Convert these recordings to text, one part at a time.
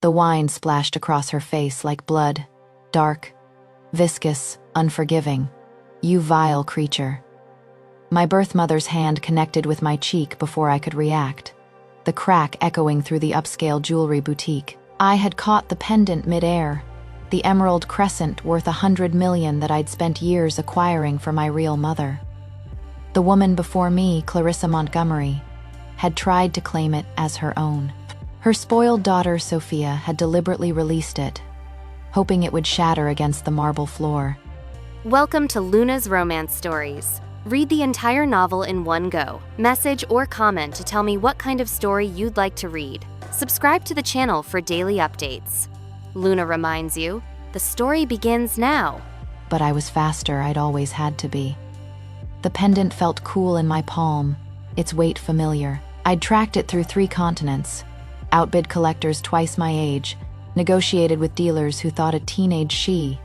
The wine splashed across her face like blood, dark, viscous, unforgiving. You vile creature. My birth mother's hand connected with my cheek before I could react, the crack echoing through the upscale jewelry boutique. I had caught the pendant mid-air, the emerald crescent worth 100 million that I'd spent years acquiring for my real mother. The woman before me, Clarissa Montgomery, had tried to claim it as her own. Her spoiled daughter, Sophia, had deliberately released it, hoping it would shatter against the marble floor. Welcome to Luna's Romance Stories. Read the entire novel in one go. Message or comment to tell me what kind of story you'd like to read. Subscribe to the channel for daily updates. Luna reminds you, the story begins now. But I was faster, I'd always had to be. The pendant felt cool in my palm, its weight familiar. I'd tracked it through 3 continents, outbid collectors twice my age, negotiated with dealers who thought a teenage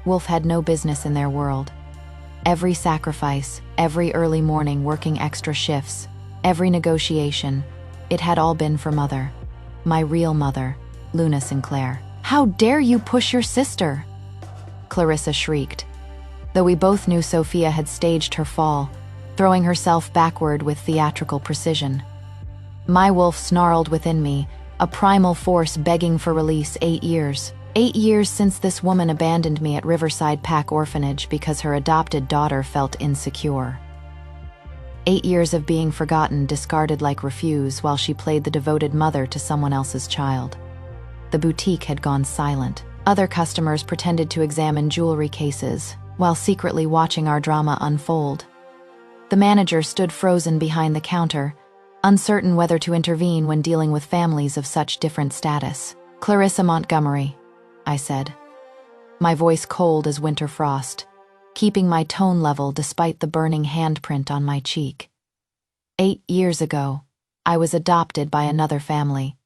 wolf had no business in their world. Every sacrifice, every early morning working extra shifts, every negotiation, it had all been for mother. My real mother, Luna Sinclair. "How dare you push your sister?" Clarissa shrieked. Though we both knew Sophia had staged her fall, throwing herself backward with theatrical precision. My wolf snarled within me, a primal force begging for release. 8 years. 8 years since this woman abandoned me at Riverside Pack Orphanage because her adopted daughter felt insecure. 8 years of being forgotten, discarded like refuse, while she played the devoted mother to someone else's child. The boutique had gone silent. Other customers pretended to examine jewelry cases, while secretly watching our drama unfold. The manager stood frozen behind the counter, uncertain whether to intervene when dealing with families of such different status. "Clarissa Montgomery," I said, my voice cold as winter frost, keeping my tone level despite the burning handprint on my cheek. 8 years ago, I was adopted by another family.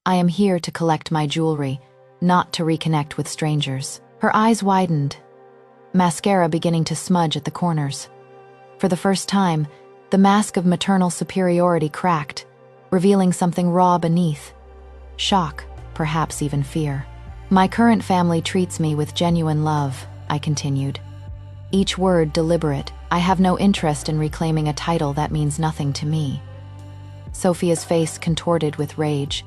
I am here to collect my jewelry, not to reconnect with strangers. Her eyes widened, mascara beginning to smudge at the corners. For the first time, the mask of maternal superiority cracked, revealing something raw beneath. Shock, perhaps even fear. "My current family treats me with genuine love," I continued. Each word deliberate. "I have no interest in reclaiming a title that means nothing to me." Sophia's face contorted with rage.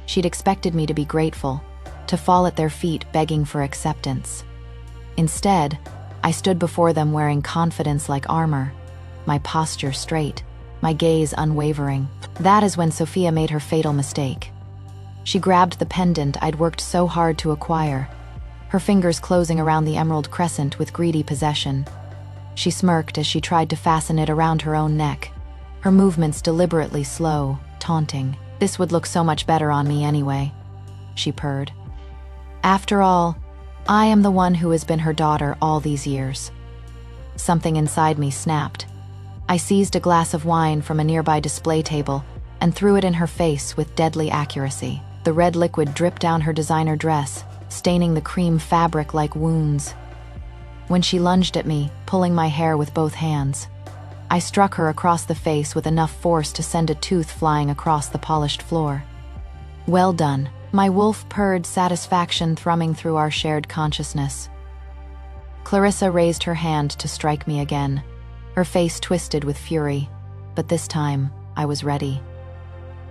She'd expected me to be grateful, to fall at their feet begging for acceptance. Instead, I stood before them wearing confidence like armor, my posture straight, my gaze unwavering. That is when Sophia made her fatal mistake. She grabbed the pendant I'd worked so hard to acquire, her fingers closing around the emerald crescent with greedy possession. She smirked as she tried to fasten it around her own neck, her movements deliberately slow, taunting. "This would look so much better on me anyway," she purred. "After all, I am the one who has been her daughter all these years." Something inside me snapped. I seized a glass of wine from a nearby display table and threw it in her face with deadly accuracy. The red liquid dripped down her designer dress, staining the cream fabric like wounds. When she lunged at me, pulling my hair with both hands, I struck her across the face with enough force to send a tooth flying across the polished floor. "Well done," my wolf purred, satisfaction thrumming through our shared consciousness. Clarissa raised her hand to strike me again, her face twisted with fury, but this time I was ready.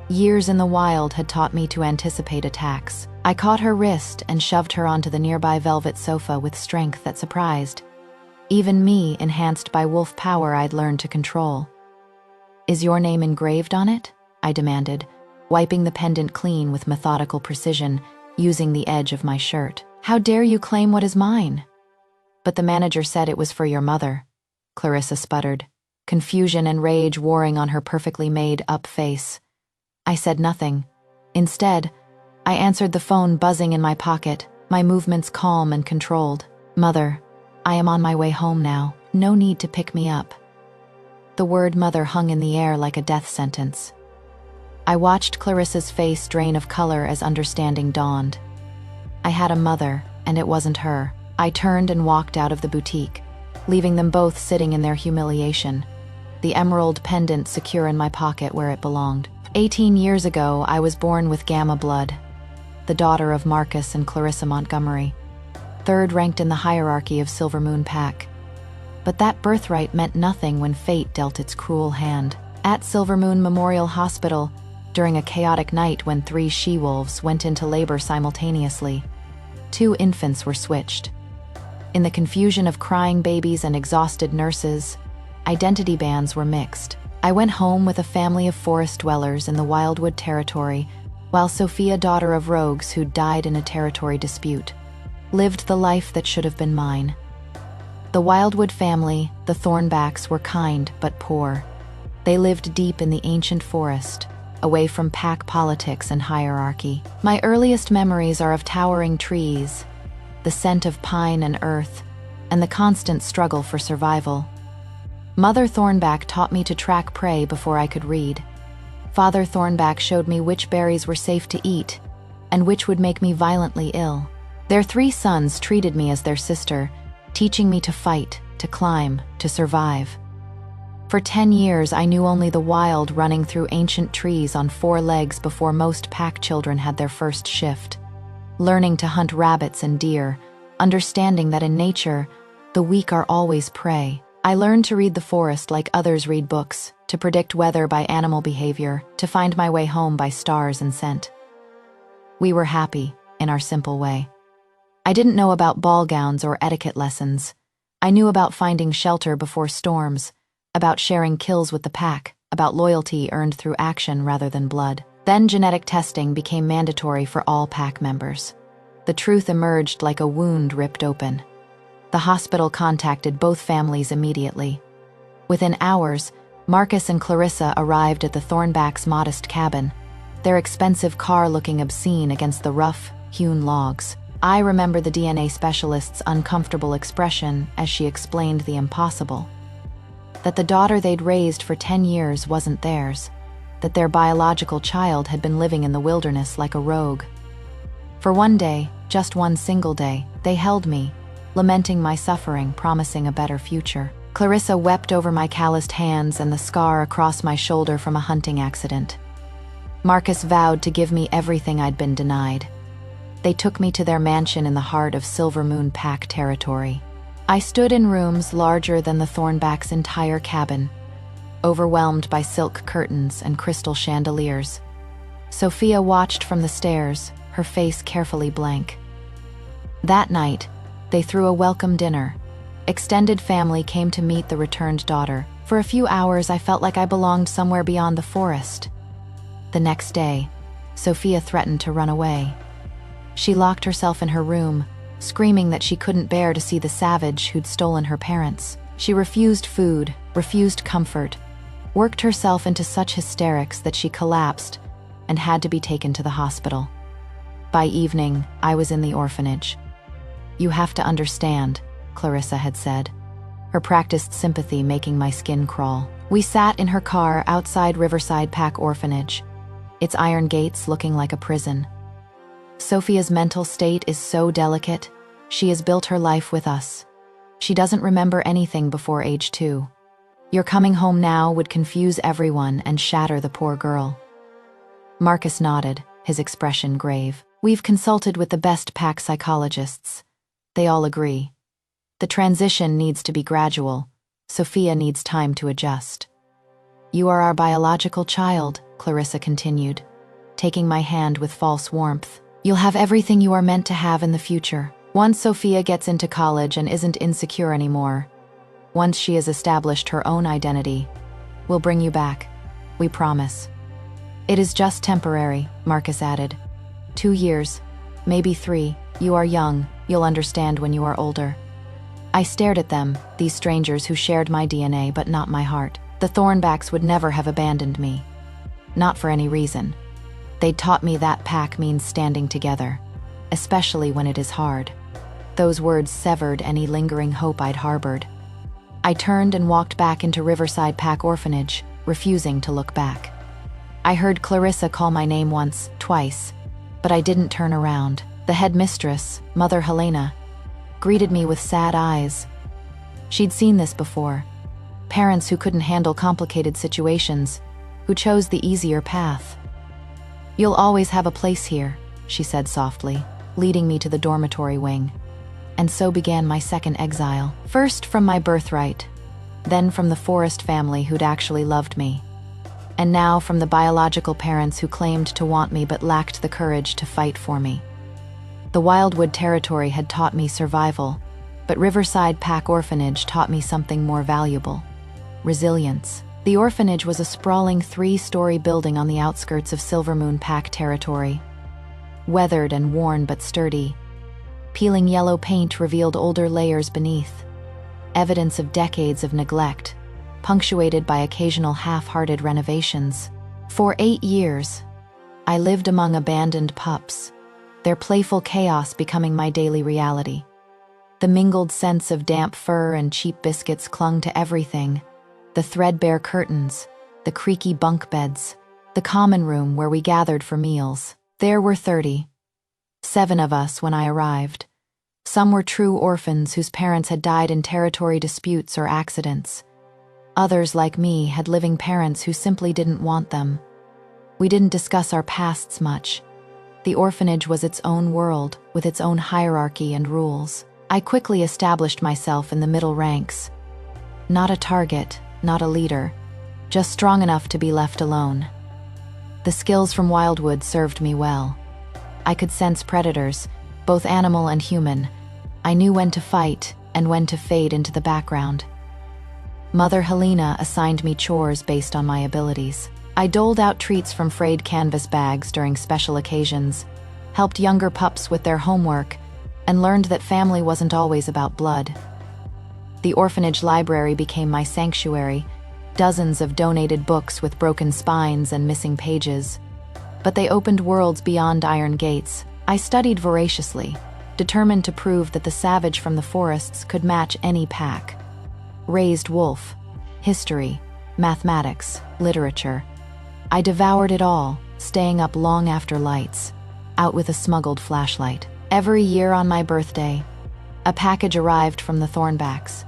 Years in the wild had taught me to anticipate attacks. I caught her wrist and shoved her onto the nearby velvet sofa with strength that surprised. Even me, enhanced by wolf power I'd learned to control. "Is your name engraved on it?" I demanded, wiping the pendant clean with methodical precision, using the edge of my shirt. "How dare you claim what is mine?" "But the manager said it was for your mother," Clarissa sputtered, confusion and rage warring on her perfectly made-up face. I said nothing. Instead, I answered the phone buzzing in my pocket, my movements calm and controlled. "Mother, I am on my way home now. No need to pick me up." The word mother hung in the air like a death sentence. I watched Clarissa's face drain of color as understanding dawned. I had a mother, and it wasn't her. I turned and walked out of the boutique, leaving them both sitting in their humiliation, the emerald pendant secure in my pocket where it belonged. 18 years ago, I was born with gamma blood. the daughter of Marcus and Clarissa Montgomery, third ranked in the hierarchy of Silver Moon Pack. But that birthright meant nothing when fate dealt its cruel hand. At Silver Moon Memorial Hospital, during a chaotic night when 3 she-wolves went into labor simultaneously, 2 infants were switched. In the confusion of crying babies and exhausted nurses, identity bands were mixed. I went home with a family of forest dwellers in the Wildwood territory, while Sophia, daughter of rogues who died in a territory dispute, lived the life that should have been mine. The Wildwood family, the Thornbacks, were kind but poor. They lived deep in the ancient forest, away from pack politics and hierarchy. My earliest memories are of towering trees, the scent of pine and earth, and the constant struggle for survival. Mother Thornback taught me to track prey before I could read. Father Thornback showed me which berries were safe to eat and which would make me violently ill. Their 3 sons treated me as their sister, teaching me to fight, to climb, to survive. For 10 years, I knew only the wild, running through ancient trees on 4 legs before most pack children had their first shift, learning to hunt rabbits and deer, understanding that in nature, the weak are always prey. I learned to read the forest like others read books, to predict weather by animal behavior, to find my way home by stars and scent. We were happy, in our simple way. I didn't know about ball gowns or etiquette lessons. I knew about finding shelter before storms, about sharing kills with the pack, about loyalty earned through action rather than blood. Then genetic testing became mandatory for all pack members. The truth emerged like a wound ripped open. The hospital contacted both families immediately. Within hours, Marcus and Clarissa arrived at the Thornbacks' modest cabin, their expensive car looking obscene against the rough, hewn logs. I remember the DNA specialist's uncomfortable expression as she explained the impossible. That the daughter they'd raised for 10 years wasn't theirs, that their biological child had been living in the wilderness like a rogue. For one day, just one single day, they held me, lamenting my suffering, promising a better future. Clarissa wept over my calloused hands and the scar across my shoulder from a hunting accident. Marcus vowed to give me everything I'd been denied. They took me to their mansion in the heart of Silver Moon Pack territory. I stood in rooms larger than the Thornbacks' entire cabin, overwhelmed by silk curtains and crystal chandeliers. Sophia watched from the stairs, her face carefully blank. That night, they threw a welcome dinner. Extended family came to meet the returned daughter. For a few hours, I felt like I belonged somewhere beyond the forest. The next day, Sophia threatened to run away. She locked herself in her room, screaming that she couldn't bear to see the savage who'd stolen her parents. She refused food, refused comfort, worked herself into such hysterics that she collapsed and had to be taken to the hospital. By evening, I was in the orphanage. "You have to understand," Clarissa had said, her practiced sympathy making my skin crawl. We sat in her car outside Riverside Pack Orphanage, its iron gates looking like a prison. Sophia's mental state is so delicate. She has built her life with us. She doesn't remember anything before age 2. Your coming home now would confuse everyone and shatter the poor girl. Marcus nodded, his expression grave. "We've consulted with the best pack psychologists. They all agree. The transition needs to be gradual. Sophia needs time to adjust." "You are our biological child," Clarissa continued, taking my hand with false warmth. "You'll have everything you are meant to have in the future. Once Sophia gets into college and isn't insecure anymore, once she has established her own identity, we'll bring you back. We promise." "It is just temporary," Marcus added. 2 years, maybe 3. You are young. You'll understand when you are older." I stared at them, these strangers who shared my DNA but not my heart. The Thornbacks would never have abandoned me. Not for any reason. They'd taught me that pack means standing together, especially when it is hard. Those words severed any lingering hope I'd harbored. I turned and walked back into Riverside Pack Orphanage, refusing to look back. I heard Clarissa call my name once, twice, but I didn't turn around. The headmistress, Mother Helena, greeted me with sad eyes. She'd seen this before. Parents who couldn't handle complicated situations, who chose the easier path. "You'll always have a place here," she said softly, leading me to the dormitory wing. And so began my second exile. First from my birthright, then from the forest family who'd actually loved me, and now from the biological parents who claimed to want me but lacked the courage to fight for me. The Wildwood territory had taught me survival, but Riverside Pack Orphanage taught me something more valuable: resilience. The orphanage was a sprawling 3-story building on the outskirts of Silvermoon Pack territory. Weathered and worn but sturdy, peeling yellow paint revealed older layers beneath, evidence of decades of neglect, punctuated by occasional half-hearted renovations. For 8 years, I lived among abandoned pups, their playful chaos becoming my daily reality. The mingled scents of damp fur and cheap biscuits clung to everything: the threadbare curtains, the creaky bunk beds, the common room where we gathered for meals. There were 37 of us when I arrived. Some were true orphans whose parents had died in territory disputes or accidents. Others, like me, had living parents who simply didn't want them. We didn't discuss our pasts much. The orphanage was its own world, with its own hierarchy and rules. I quickly established myself in the middle ranks. Not a target, not a leader, just strong enough to be left alone. The skills from Wildwood served me well. I could sense predators, both animal and human. I knew when to fight and when to fade into the background. Mother Helena assigned me chores based on my abilities. I doled out treats from frayed canvas bags during special occasions, helped younger pups with their homework, and learned that family wasn't always about blood. The orphanage library became my sanctuary, dozens of donated books with broken spines and missing pages. But they opened worlds beyond iron gates. I studied voraciously, determined to prove that the savage from the forests could match any pack. Raised wolf, history, mathematics, literature. I devoured it all, staying up long after lights, out with a smuggled flashlight. Every year on my birthday, a package arrived from the Thornbacks.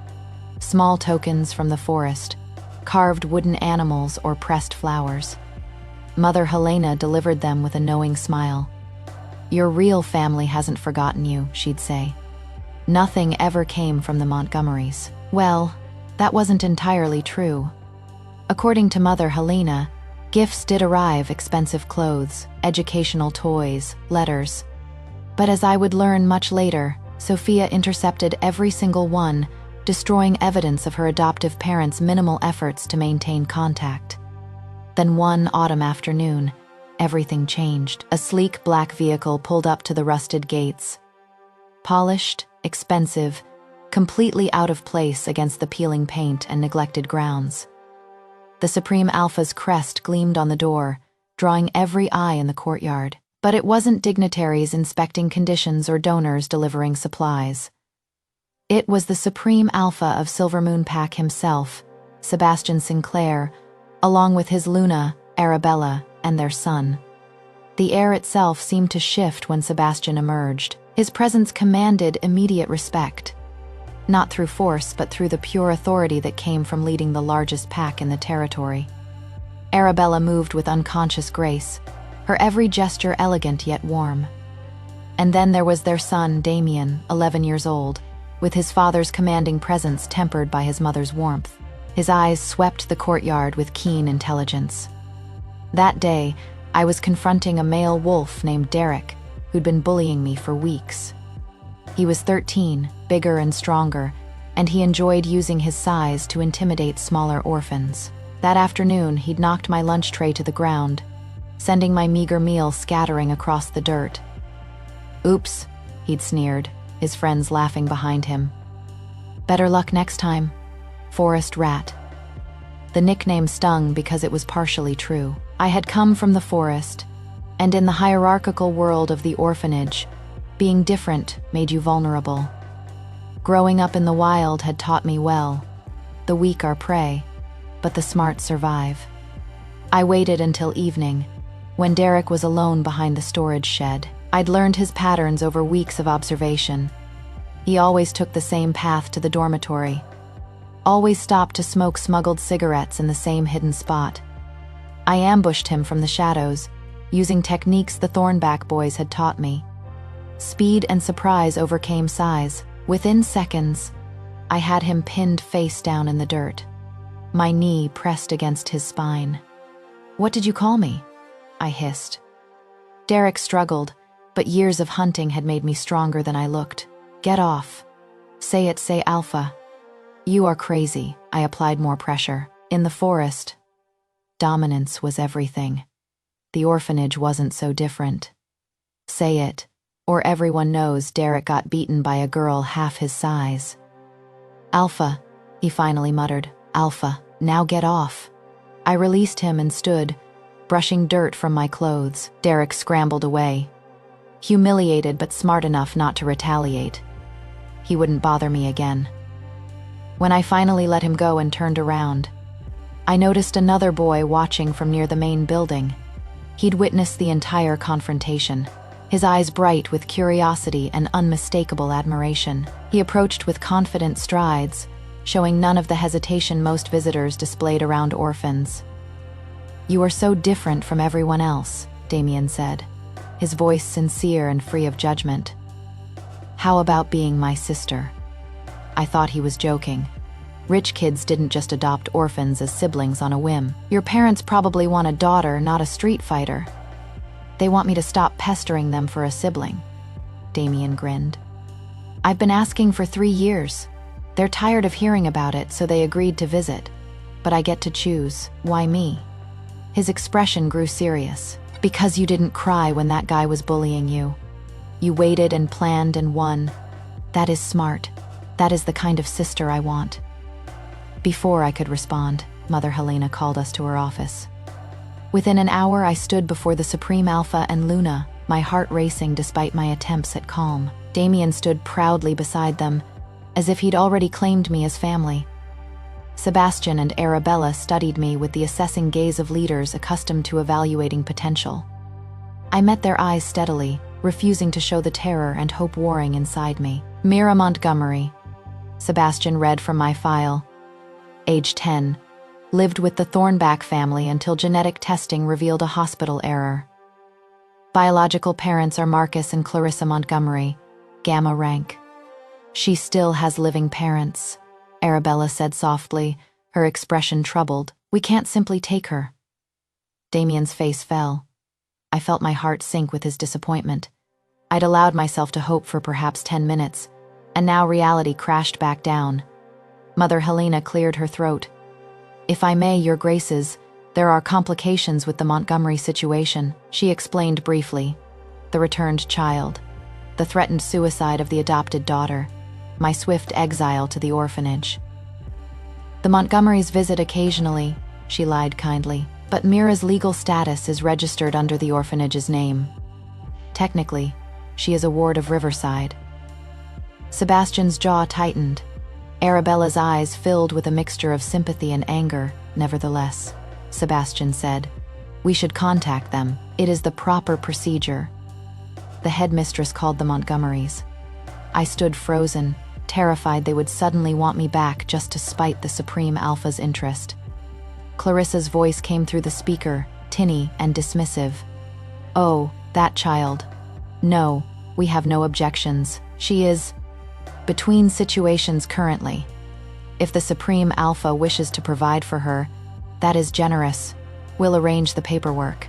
Small tokens from the forest, carved wooden animals or pressed flowers. Mother Helena delivered them with a knowing smile. "Your real family hasn't forgotten you," she'd say. Nothing ever came from the Montgomerys. Well, that wasn't entirely true. According to Mother Helena, gifts did arrive: expensive clothes, educational toys, letters. But as I would learn much later, Sophia intercepted every single one, destroying evidence of her adoptive parents' minimal efforts to maintain contact. Then one autumn afternoon, everything changed. A sleek black vehicle pulled up to the rusted gates. Polished, expensive, completely out of place against the peeling paint and neglected grounds. The Supreme Alpha's crest gleamed on the door, drawing every eye in the courtyard. But it wasn't dignitaries inspecting conditions or donors delivering supplies. It was the Supreme Alpha of Silvermoon Pack himself, Sebastian Sinclair, along with his Luna, Arabella, and their son. The air itself seemed to shift when Sebastian emerged. His presence commanded immediate respect, not through force but through the pure authority that came from leading the largest pack in the territory. Arabella moved with unconscious grace, her every gesture elegant yet warm. And then there was their son, Damien, 11 years old, with his father's commanding presence tempered by his mother's warmth. His eyes swept the courtyard with keen intelligence. That day, I was confronting a male wolf named Derek, who'd been bullying me for weeks. He was 13, bigger and stronger, and he enjoyed using his size to intimidate smaller orphans. That afternoon, he'd knocked my lunch tray to the ground, sending my meager meal scattering across the dirt. "Oops," he'd sneered, his friends laughing behind him. "Better luck next time, forest rat." The nickname stung because it was partially true. I had come from the forest, and in the hierarchical world of the orphanage, being different made you vulnerable. Growing up in the wild had taught me well: the weak are prey, but the smart survive. I waited until evening, when Derek was alone behind the storage shed. I'd learned his patterns over weeks of observation. He always took the same path to the dormitory, always stopped to smoke smuggled cigarettes in the same hidden spot. I ambushed him from the shadows, using techniques the Thornback boys had taught me. Speed and surprise overcame size. Within seconds, I had him pinned face down in the dirt, my knee pressed against his spine. "What did you call me?" I hissed. Derek struggled, but years of hunting had made me stronger than I looked. "Get off. Say it, say Alpha." "You are crazy." I applied more pressure. In the forest, dominance was everything. The orphanage wasn't so different. "Say it, or everyone knows Derek got beaten by a girl half his size." "Alpha," he finally muttered. "Alpha, now get off." I released him and stood, brushing dirt from my clothes. Derek scrambled away, humiliated but smart enough not to retaliate. He wouldn't bother me again. When I finally let him go and turned around, I noticed another boy watching from near the main building. He'd witnessed the entire confrontation, his eyes bright with curiosity and unmistakable admiration. He approached with confident strides, showing none of the hesitation most visitors displayed around orphans. "You are so different from everyone else," Damien said, his voice sincere and free of judgment. "How about being my sister?" I thought he was joking. Rich kids didn't just adopt orphans as siblings on a whim. "Your parents probably want a daughter, not a street fighter. They want me to stop pestering them for a sibling." Damien grinned. "I've been asking for 3 years. They're tired of hearing about it, so they agreed to visit. But I get to choose. Why me?" His expression grew serious. "Because you didn't cry when that guy was bullying you. You waited and planned and won. That is smart. That is the kind of sister I want." Before I could respond, Mother Helena called us to her office. Within an hour, I stood before the Supreme Alpha and Luna, my heart racing despite my attempts at calm. Damien stood proudly beside them, as if he'd already claimed me as family. Sebastian and Arabella studied me with the assessing gaze of leaders accustomed to evaluating potential. I met their eyes steadily, refusing to show the terror and hope warring inside me. "Mira Montgomery," Sebastian read from my file. Age 10, lived with the Thornback family until genetic testing revealed a hospital error. Biological parents are Marcus and Clarissa Montgomery, Gamma rank. "She still has living parents," Arabella said softly, her expression troubled. "We can't simply take her." Damien's face fell. I felt my heart sink with his disappointment. I'd allowed myself to hope for perhaps 10 minutes, and now reality crashed back down. Mother Helena cleared her throat. "If I may, Your Graces, there are complications with the Montgomery situation," she explained briefly. The returned child, the threatened suicide of the adopted daughter, my swift exile to the orphanage. "The Montgomerys visit occasionally," she lied kindly, "but Mira's legal status is registered under the orphanage's name. Technically, she is a ward of Riverside." Sebastian's jaw tightened. Arabella's eyes filled with a mixture of sympathy and anger. "Nevertheless," Sebastian said, "we should contact them. It is the proper procedure." The headmistress called the Montgomerys. I stood frozen, terrified they would suddenly want me back just to spite the Supreme Alpha's interest. Clarissa's voice came through the speaker, tinny and dismissive. "Oh, that child. No, we have no objections. She is between situations currently. If the Supreme Alpha wishes to provide for her, that is generous. We'll arrange the paperwork."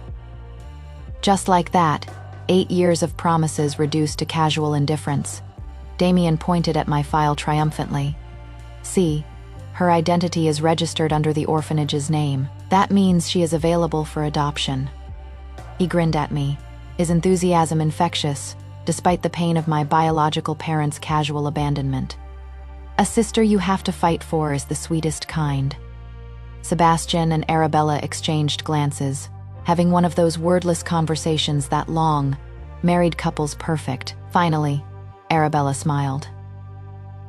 Just like that, 8 years of promises reduced to casual indifference. Damien pointed at my file triumphantly. "See, her identity is registered under the orphanage's name. That means she is available for adoption." He grinned at me, his enthusiasm infectious, despite the pain of my biological parents' casual abandonment. "A sister you have to fight for is the sweetest kind." Sebastian and Arabella exchanged glances, having one of those wordless conversations that long, married couples perfect. Finally, Arabella smiled.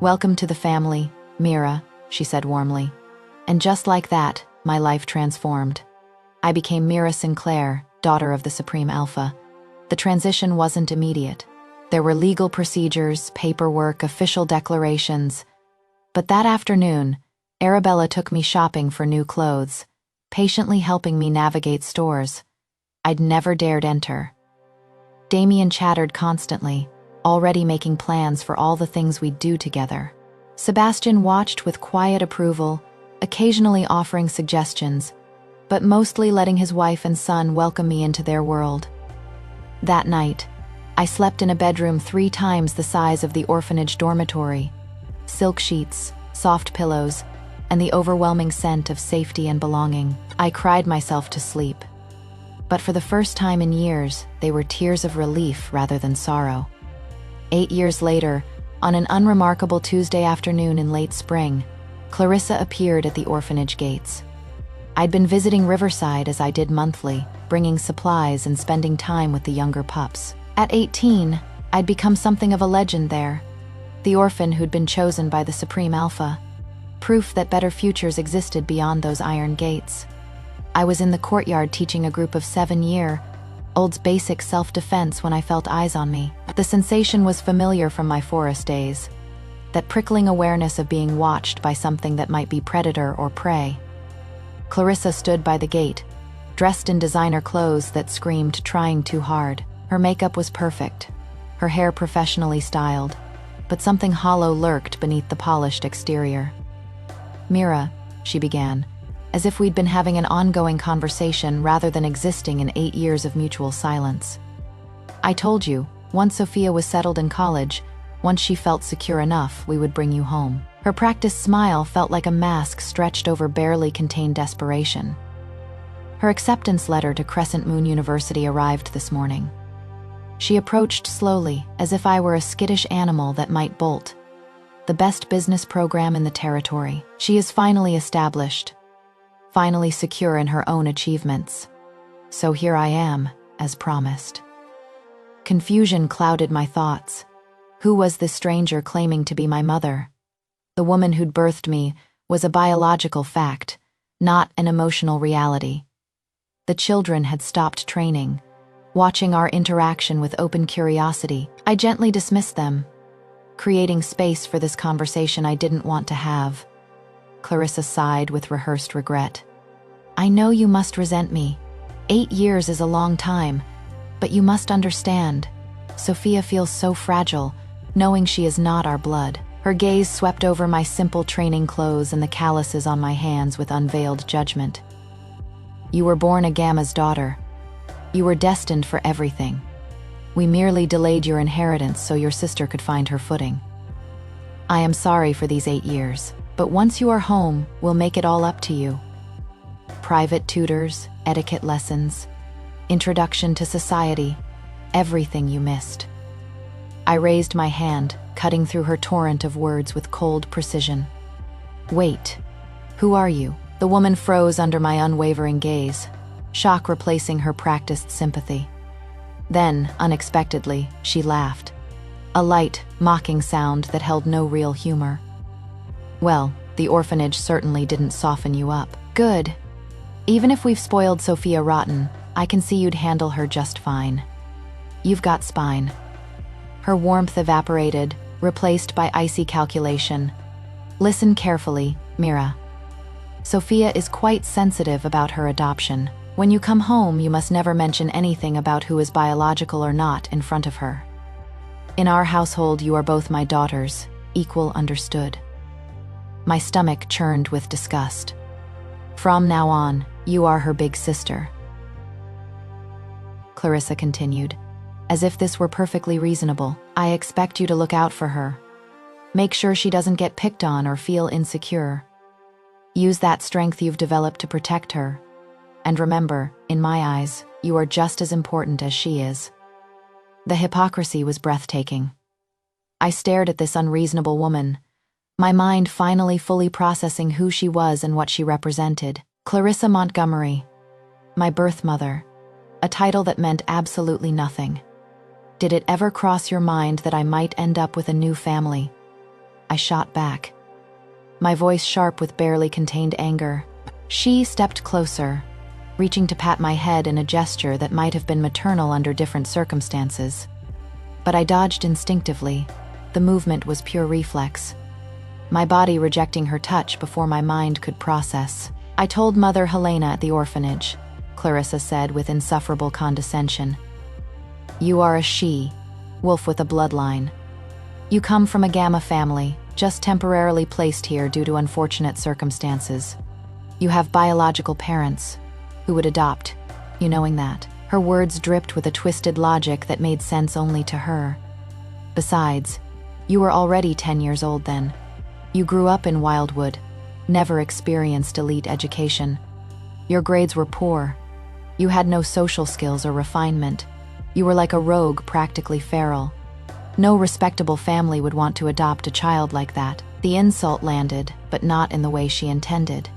"Welcome to the family, Mira," she said warmly. And just like that, my life transformed. I became Mira Sinclair, daughter of the Supreme Alpha. The transition wasn't immediate. There were legal procedures, paperwork, official declarations. But that afternoon, Arabella took me shopping for new clothes, patiently helping me navigate stores. I'd never dared enter. Damien chattered constantly, already making plans for all the things we'd do together. Sebastian watched with quiet approval, occasionally offering suggestions, but mostly letting his wife and son welcome me into their world. That night, I slept in a bedroom 3 times the size of the orphanage dormitory. Silk sheets, soft pillows, and the overwhelming scent of safety and belonging. I cried myself to sleep. But for the first time in years, they were tears of relief rather than sorrow. 8 years later, on an unremarkable Tuesday afternoon in late spring, Clarissa appeared at the orphanage gates. I'd been visiting Riverside as I did monthly, bringing supplies and spending time with the younger pups. At 18, I'd become something of a legend there, the orphan who'd been chosen by the Supreme Alpha, proof that better futures existed beyond those iron gates. I was in the courtyard teaching a group of 7-year-olds basic self-defense when I felt eyes on me. The sensation was familiar from my forest days, that prickling awareness of being watched by something that might be predator or prey. Clarissa stood by the gate, dressed in designer clothes that screamed trying too hard. Her makeup was perfect, her hair professionally styled, but something hollow lurked beneath the polished exterior. "Mira," she began, as if we'd been having an ongoing conversation rather than existing in 8 years of mutual silence. "I told you, once Sophia was settled in college, once she felt secure enough, we would bring you home." Her practiced smile felt like a mask stretched over barely contained desperation. Her acceptance letter to Crescent Moon University arrived this morning. She approached slowly, as if I were a skittish animal that might bolt. "The best business program in the territory. She is finally established, finally secure in her own achievements. So here I am, as promised." Confusion clouded my thoughts. Who was this stranger claiming to be my mother? The woman who'd birthed me was a biological fact, not an emotional reality. The children had stopped training, watching our interaction with open curiosity. I gently dismissed them, creating space for this conversation I didn't want to have. Clarissa sighed with rehearsed regret. "I know you must resent me. 8 years is a long time, but you must understand. Sophia feels so fragile, knowing she is not our blood." Her gaze swept over my simple training clothes and the calluses on my hands with unveiled judgment. "You were born a Gamma's daughter. You were destined for everything. We merely delayed your inheritance so your sister could find her footing. I am sorry for these 8 years, but once you are home, we'll make it all up to you. Private tutors, etiquette lessons, introduction to society, everything you missed." I raised my hand, cutting through her torrent of words with cold precision. "Wait, who are you?" The woman froze under my unwavering gaze, shock replacing her practiced sympathy. Then, unexpectedly, she laughed, a light, mocking sound that held no real humor. "Well, the orphanage certainly didn't soften you up. Good. Even if we've spoiled Sophia rotten, I can see you'd handle her just fine. You've got spine." Her warmth evaporated, replaced by icy calculation. "Listen carefully, Mira. Sophia is quite sensitive about her adoption. When you come home, you must never mention anything about who is biological or not in front of her. In our household, you are both my daughters, equal understood." My stomach churned with disgust. "From now on, you are her big sister," Clarissa continued, as if this were perfectly reasonable. "I expect you to look out for her. Make sure she doesn't get picked on or feel insecure. Use that strength you've developed to protect her. And remember, in my eyes, you are just as important as she is." The hypocrisy was breathtaking. I stared at this unreasonable woman, my mind finally fully processing who she was and what she represented. Clarissa Montgomery, my birth mother, a title that meant absolutely nothing. Did it ever cross your mind that I might end up with a new family? I shot back, my voice sharp with barely contained anger. She stepped closer, reaching to pat my head in a gesture that might have been maternal under different circumstances. But I dodged instinctively. The movement was pure reflex, my body rejecting her touch before my mind could process. "I told Mother Helena at the orphanage. Clarissa said with insufferable condescension. You are a she, wolf with a bloodline. You come from a Gamma family, just temporarily placed here due to unfortunate circumstances. You have biological parents who would adopt, you knowing that. Her words dripped with a twisted logic that made sense only to her. Besides, you were already 10 years old then. You grew up in Wildwood, never experienced elite education. Your grades were poor. You had no social skills or refinement. You were like a rogue, practically feral. No respectable family would want to adopt a child like that. The insult landed, but not in the way she intended.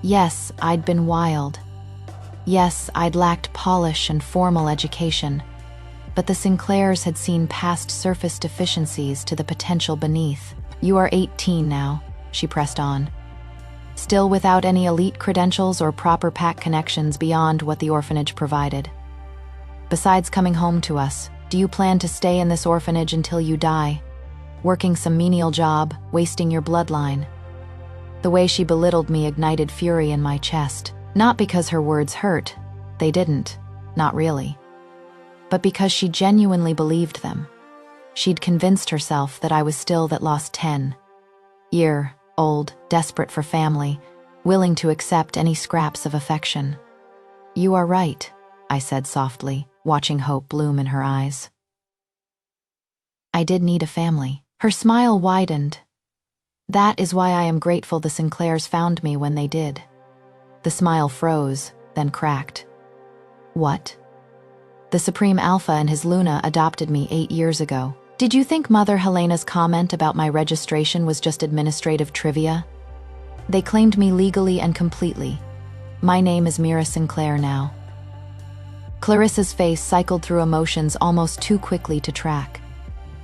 Yes, I'd been wild. Yes, I'd lacked polish and formal education. But the Sinclairs had seen past surface deficiencies to the potential beneath. You are 18 now, she pressed on. Still without any elite credentials or proper pack connections beyond what the orphanage provided. Besides coming home to us, do you plan to stay in this orphanage until you die? Working some menial job, wasting your bloodline? The way she belittled me ignited fury in my chest. Not because her words hurt. They didn't. Not really. But because she genuinely believed them. She'd convinced herself that I was still that lost 10-year-old, desperate for family, willing to accept any scraps of affection. You are right, I said softly, watching hope bloom in her eyes. I did need a family. Her smile widened. That is why I am grateful the Sinclairs found me when they did. The smile froze, then cracked. What? The Supreme Alpha and his Luna adopted me 8 years ago. Did you think Mother Helena's comment about my registration was just administrative trivia? They claimed me legally and completely. My name is Mira Sinclair now. Clarissa's face cycled through emotions almost too quickly to track.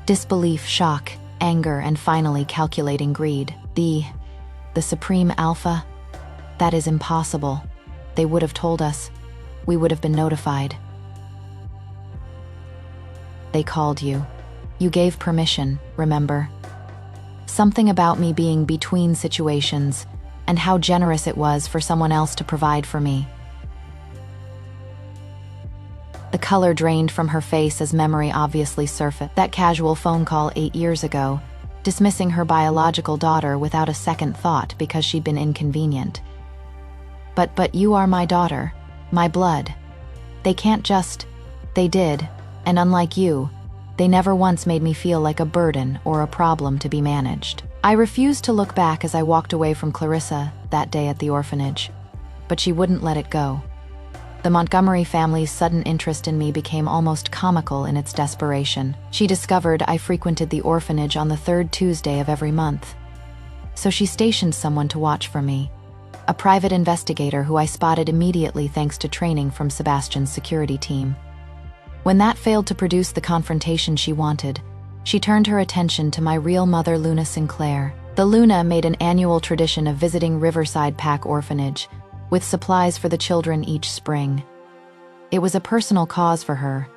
Disbelief, shock, anger, and finally calculating greed. The Supreme Alpha? That is impossible. They would have told us. We would have been notified. They called you. You gave permission, remember? Something about me being between situations, and how generous it was for someone else to provide for me. The color drained from her face as memory obviously surfaced. That casual phone call 8 years ago, dismissing her biological daughter without a second thought because she'd been inconvenient. But you are my daughter, my blood. They can't just... They did, and unlike you, they never once made me feel like a burden or a problem to be managed. I refused to look back as I walked away from Clarissa that day at the orphanage, but she wouldn't let it go. The Montgomery family's sudden interest in me became almost comical in its desperation. She discovered I frequented the orphanage on the 3rd Tuesday of every month. So she stationed someone to watch for me, a private investigator who I spotted immediately thanks to training from Sebastian's security team. When that failed to produce the confrontation she wanted, she turned her attention to my real mother, Luna Sinclair. The Luna made an annual tradition of visiting Riverside Pack Orphanage, with supplies for the children each spring. It was a personal cause for her,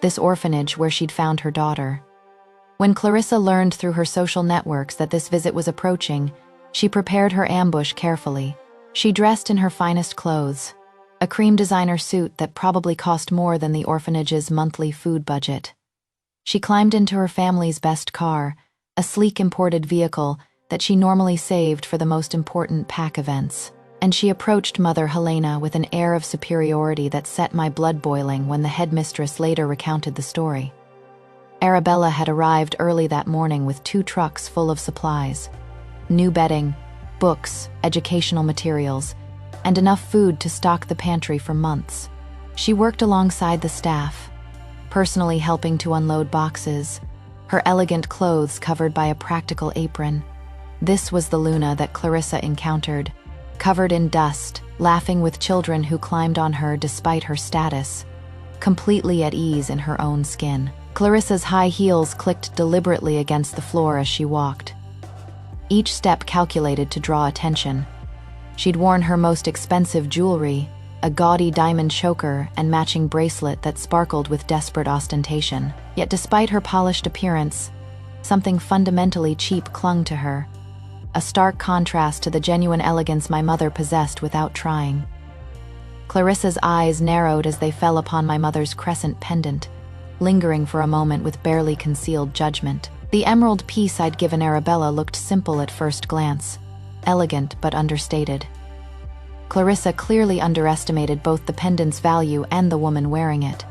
this orphanage where she'd found her daughter. When Clarissa learned through her social networks that this visit was approaching, she prepared her ambush carefully. She dressed in her finest clothes, a cream designer suit that probably cost more than the orphanage's monthly food budget. She climbed into her family's best car, a sleek imported vehicle that she normally saved for the most important pack events. And she approached Mother Helena with an air of superiority that set my blood boiling when the headmistress later recounted the story. Arabella had arrived early that morning with 2 trucks full of supplies, new bedding, books, educational materials, and enough food to stock the pantry for months. She worked alongside the staff, personally helping to unload boxes, her elegant clothes covered by a practical apron. This was the Luna that Clarissa encountered, covered in dust, laughing with children who climbed on her despite her status, completely at ease in her own skin. Clarissa's high heels clicked deliberately against the floor as she walked, each step calculated to draw attention. She'd worn her most expensive jewelry, a gaudy diamond choker and matching bracelet that sparkled with desperate ostentation. Yet despite her polished appearance, something fundamentally cheap clung to her, a stark contrast to the genuine elegance my mother possessed without trying. Clarissa's eyes narrowed as they fell upon my mother's crescent pendant, lingering for a moment with barely concealed judgment. The emerald piece I'd given Arabella looked simple at first glance, elegant but understated. Clarissa clearly underestimated both the pendant's value and the woman wearing it.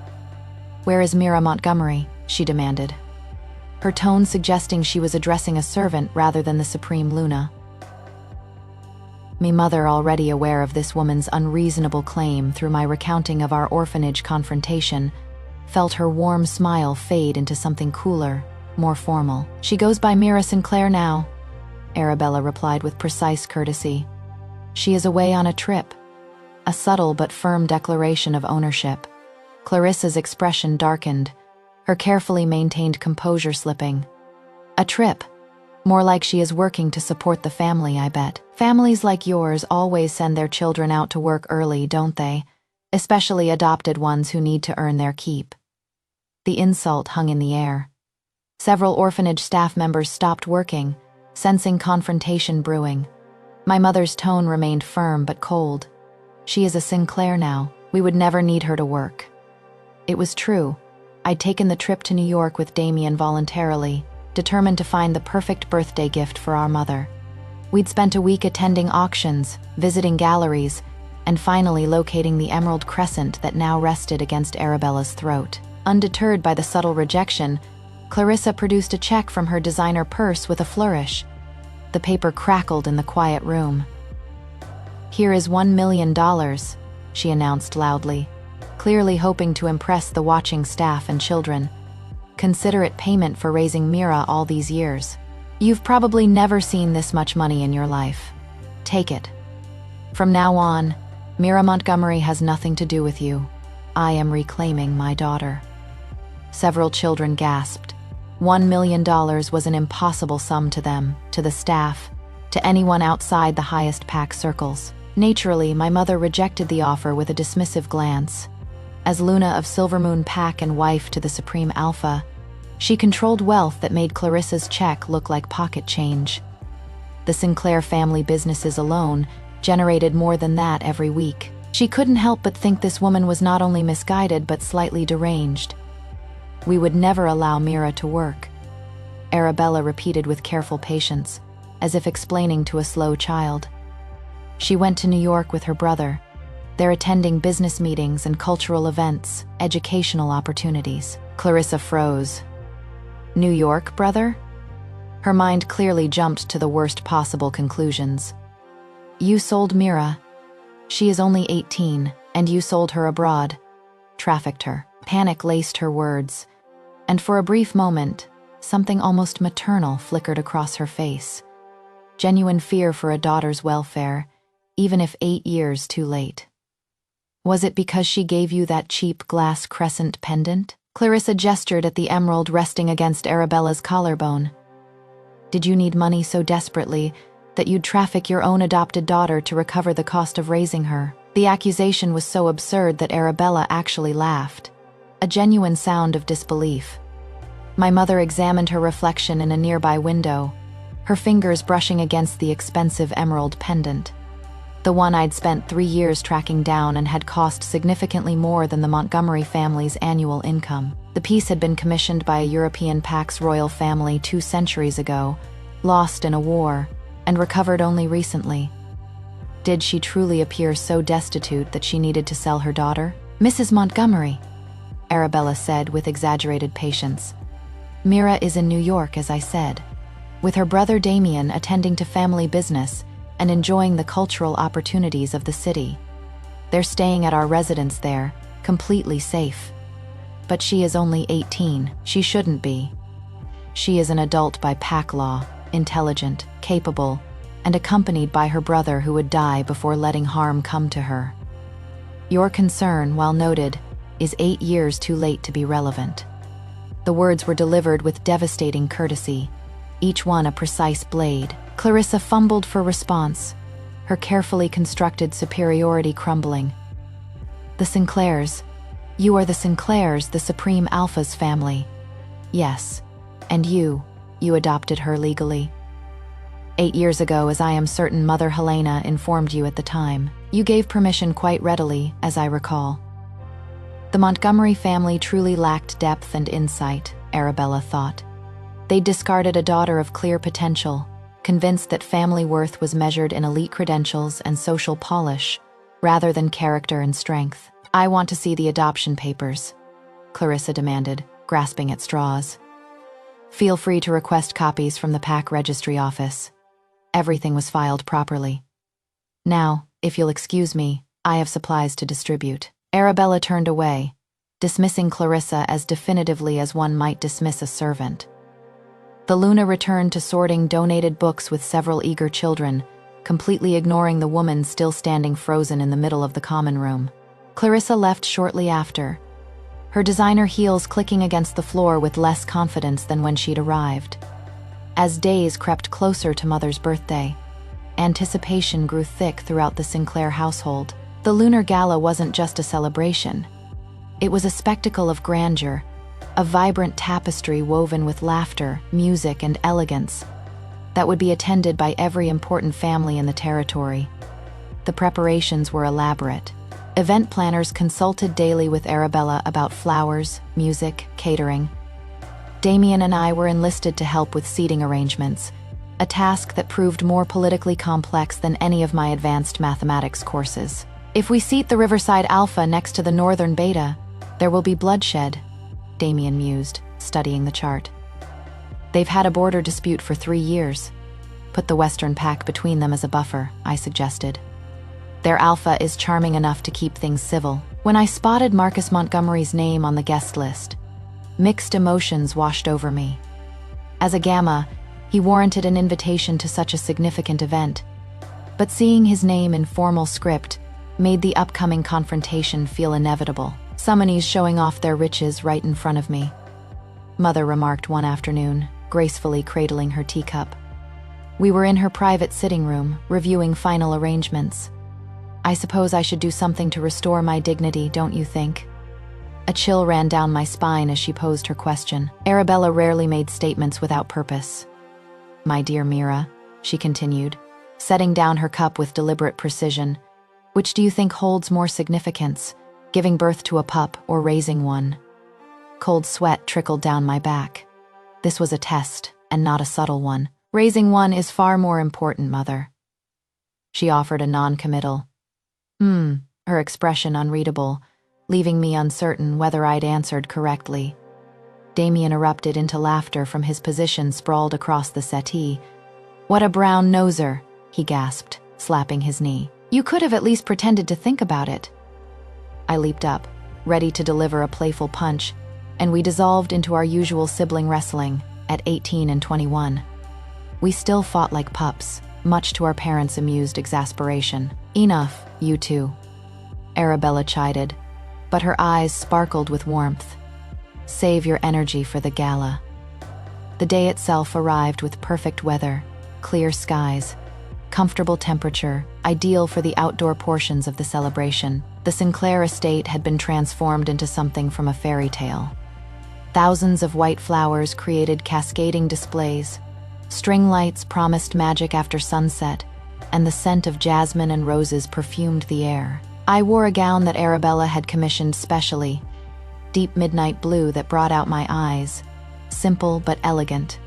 "Where is Mira Montgomery?" she demanded, her tone suggesting she was addressing a servant rather than the supreme Luna. Me mother, already aware of this woman's unreasonable claim through my recounting of our orphanage confrontation, felt her warm smile fade into something cooler, more formal. "She goes by Mira Sinclair now," Arabella replied with precise courtesy. "She is away on a trip." A subtle but firm declaration of ownership. Clarissa's expression darkened, her carefully maintained composure slipping. "A trip? More like she is working to support the family, I bet. Families like yours always send their children out to work early, don't they? Especially adopted ones who need to earn their keep." The insult hung in the air. Several orphanage staff members stopped working, sensing confrontation brewing. My mother's tone remained firm but cold. "She is a Sinclair now. We would never need her to work." It was true. I'd taken the trip to New York with Damien voluntarily, determined to find the perfect birthday gift for our mother. We'd spent a week attending auctions, visiting galleries, and finally locating the emerald crescent that now rested against Arabella's throat. Undeterred by the subtle rejection, Clarissa produced a check from her designer purse with a flourish. The paper crackled in the quiet room. "Here is $1 million, she announced loudly, clearly hoping to impress the watching staff and children. "Consider it payment for raising Mira all these years. You've probably never seen this much money in your life. Take it. From now on, Mira Montgomery has nothing to do with you. I am reclaiming my daughter." Several children gasped. $1 million was an impossible sum to them, to the staff, to anyone outside the highest pack circles. Naturally, my mother rejected the offer with a dismissive glance. As Luna of Silvermoon Pack and wife to the Supreme Alpha, she controlled wealth that made Clarissa's check look like pocket change. The Sinclair family businesses alone generated more than that every week. She couldn't help but think this woman was not only misguided but slightly deranged. "We would never allow Mira to work," Arabella repeated with careful patience, as if explaining to a slow child. "She went to New York with her brother. They're attending business meetings and cultural events, educational opportunities." Clarissa froze. "New York, brother?" Her mind clearly jumped to the worst possible conclusions. "You sold Mira. She is only 18, and you sold her abroad. Trafficked her." Panic laced her words, and for a brief moment, something almost maternal flickered across her face. Genuine fear for a daughter's welfare, even if 8 years too late. "Was it because she gave you that cheap glass crescent pendant?" Clarissa gestured at the emerald resting against Arabella's collarbone. "Did you need money so desperately that you'd traffic your own adopted daughter to recover the cost of raising her?" The accusation was so absurd that Arabella actually laughed, a genuine sound of disbelief. My mother examined her reflection in a nearby window, her fingers brushing against the expensive emerald pendant. The one I'd spent 3 years tracking down and had cost significantly more than the Montgomery family's annual income. The piece had been commissioned by a European Pax royal family 2 centuries ago, lost in a war, and recovered only recently. Did she truly appear so destitute that she needed to sell her daughter? "Mrs. Montgomery," Arabella said with exaggerated patience. "Mira is in New York, as I said, with her brother Damien attending to family business and enjoying the cultural opportunities of the city. They're staying at our residence there, completely safe. But she is only 18. She shouldn't be. She is an adult by pack law, intelligent, capable, and accompanied by her brother who would die before letting harm come to her. Your concern, while noted, is 8 years too late to be relevant." The words were delivered with devastating courtesy, each one a precise blade. Clarissa fumbled for response, her carefully constructed superiority crumbling. "The Sinclairs. You are the Sinclairs, the Supreme Alpha's family. Yes, and you adopted her legally." 8 years ago, as I am certain Mother Helena informed you at the time. You gave permission quite readily, as I recall. The Montgomery family truly lacked depth and insight, Arabella thought. They discarded a daughter of clear potential, convinced that family worth was measured in elite credentials and social polish, rather than character and strength. I want to see the adoption papers, Clarissa demanded, grasping at straws. Feel free to request copies from the PAC registry office. Everything was filed properly. Now, if you'll excuse me, I have supplies to distribute. Arabella turned away, dismissing Clarissa as definitively as one might dismiss a servant. The Luna returned to sorting donated books with several eager children, completely ignoring the woman still standing frozen in the middle of the common room. Clarissa left shortly after, her designer heels clicking against the floor with less confidence than when she'd arrived. As days crept closer to Mother's birthday, anticipation grew thick throughout the Sinclair household. The Lunar Gala wasn't just a celebration. It was a spectacle of grandeur, a vibrant tapestry woven with laughter, music, and elegance that would be attended by every important family in the territory. The preparations were elaborate. Event planners consulted daily with Arabella about flowers, music, catering. Damien and I were enlisted to help with seating arrangements, a task that proved more politically complex than any of my advanced mathematics courses. If we seat the Riverside Alpha next to the Northern Beta, there will be bloodshed, Damien mused, studying the chart. They've had a border dispute for 3 years. Put the Western Pack between them as a buffer, I suggested. Their Alpha is charming enough to keep things civil. When I spotted Marcus Montgomery's name on the guest list, mixed emotions washed over me. As a Gamma, he warranted an invitation to such a significant event, but seeing his name in formal script made the upcoming confrontation feel inevitable. Summaries showing off their riches right in front of me, Mother remarked one afternoon, gracefully cradling her teacup. We were in her private sitting room, reviewing final arrangements. I suppose I should do something to restore my dignity, don't you think? A chill ran down my spine as she posed her question. Arabella rarely made statements without purpose. My dear Mira, she continued, setting down her cup with deliberate precision, which do you think holds more significance, giving birth to a pup or raising one? Cold sweat trickled down my back. This was a test, and not a subtle one. Raising one is far more important, Mother. She offered a non-committal. Her expression unreadable, leaving me uncertain whether I'd answered correctly. Damien erupted into laughter from his position sprawled across the settee. What a brown noser, he gasped, slapping his knee. You could have at least pretended to think about it. I leaped up, ready to deliver a playful punch, and we dissolved into our usual sibling wrestling at 18 and 21. We still fought like pups, much to our parents' amused exasperation. Enough, you two, Arabella chided, but her eyes sparkled with warmth. Save your energy for the gala. The day itself arrived with perfect weather, clear skies, comfortable temperature, ideal for the outdoor portions of the celebration. The Sinclair estate had been transformed into something from a fairy tale. Thousands of white flowers created cascading displays. String lights promised magic after sunset, and the scent of jasmine and roses perfumed the air. I wore a gown that Arabella had commissioned specially, deep midnight blue that brought out my eyes, simple but elegant,